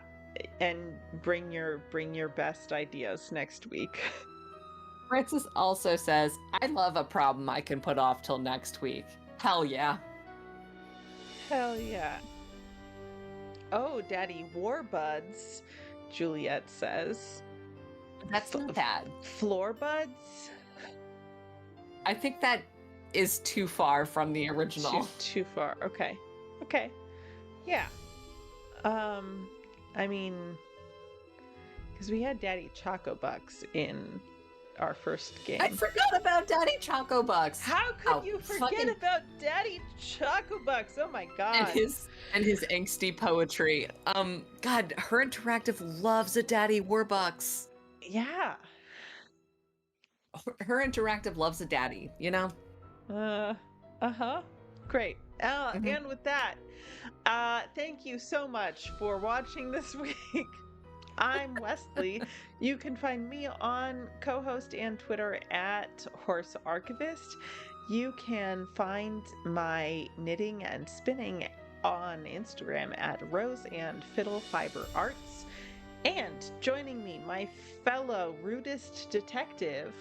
and bring your best ideas next week. Francis also says, I love a problem I can put off till next week. Hell yeah. Hell yeah. Oh, Daddy Warbuds, Juliet says. That's not bad. Floor buds? I think that is too far from the original. Too far. Okay. Okay. Yeah. I mean, because we had Daddy Choco Bucks in our first game. I forgot about Daddy Choco Bucks. How could you forget about Daddy Choco Bucks? Oh my god. And his angsty poetry. God, Her Interactive loves a Daddy Warbucks. Yeah. Her Interactive loves a daddy, you know? Uh-huh. Great. And with that, thank you so much for watching this week. I'm Wesley. You can find me on co-host and Twitter at Horse Archivist. You can find my knitting and spinning on Instagram at Rose and Fiddle Fiber Arts. And joining me, my fellow rudest detective.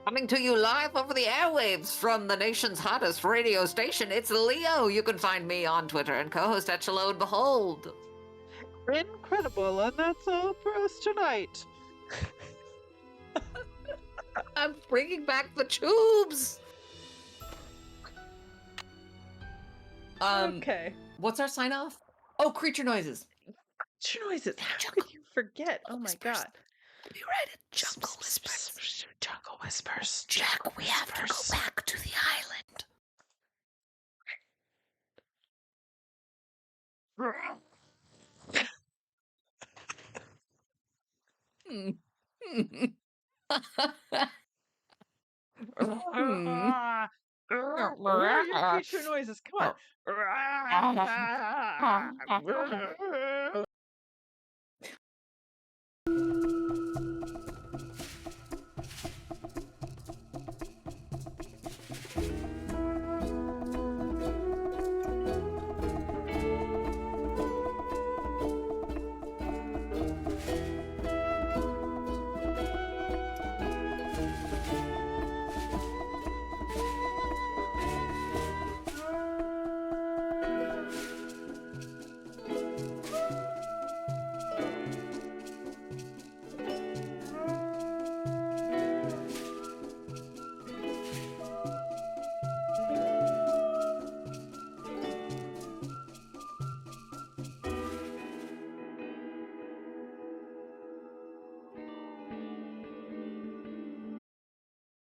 Coming to you live over the airwaves from the nation's hottest radio station, it's Leo. You can find me on Twitter and co-host at Shalom Behold. Incredible, and that's all for us tonight. I'm bringing back the tubes. Okay. What's our sign off? Oh, creature noises. Creature noises. How could you forget? Oh my god. Be right at Jungle Whispers. Jungle Whispers. Jack, we have to go back to the island. What are your creature noises? Come on.